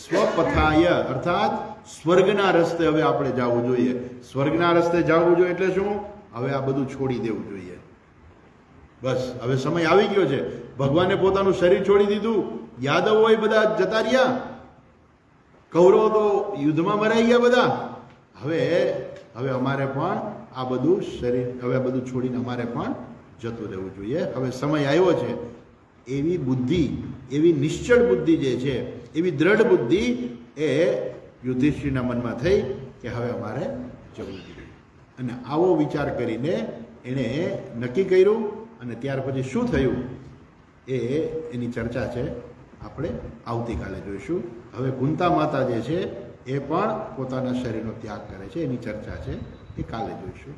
A: સ્વપથાય અર્થાત સ્વર્ગના રસ્તે હવે આપણે જવું જોઈએ. સ્વર્ગના રસ્તે જવું જોઈએ એટલે શું? હવે આ બધું છોડી દેવું જોઈએ. બસ હવે સમય આવી ગયો છે. ભગવાને પોતાનું શરીર છોડી દીધું, યાદવો એ બધા જતા રહ્યા, કૌરવો તો યુદ્ધમાં મરાઈ ગયા બધા. હવે અમારે પણ આ બધું શરીર, હવે બધું છોડીને અમારે પણ જતું રહેવું જોઈએ. હવે સમય આવ્યો છે. એવી બુદ્ધિ, એવી નિશ્ચળ બુદ્ધિ જે છે, એવી દ્રઢ બુદ્ધિ એ યુધિષ્ઠિરના મનમાં થઈ કે હવે અમારે જવું જોઈએ. અને આવો વિચાર કરીને એણે નક્કી કર્યું. અને ત્યાર પછી શું થયું એની ચર્ચા છે આપણે આવતીકાલે જોઈશું. હવે કુંતા માતા જે છે એ પણ પોતાના શરીરનો ત્યાગ કરે છે, એની ચર્ચા છે એ કાલે જોઈશું.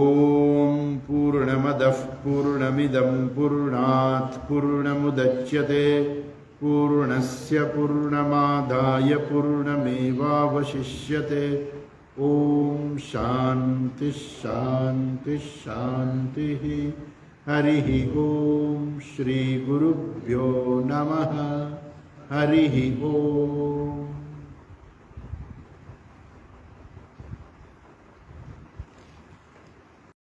A: ઓમ પૂર્ણમદઃ પૂર્ણમિદં પૂર્ણાત પૂર્ણમુદચ્યતે પૂર્ણસ્ય પૂર્ણમાદાય પૂર્ણમેવાવશિષ્યતે. ઓમ શાંતિ શાંતિ શાંતિ. હરિ ઓમ શ્રી ગુરુભ્યો નમઃ. હરિ ઓમ.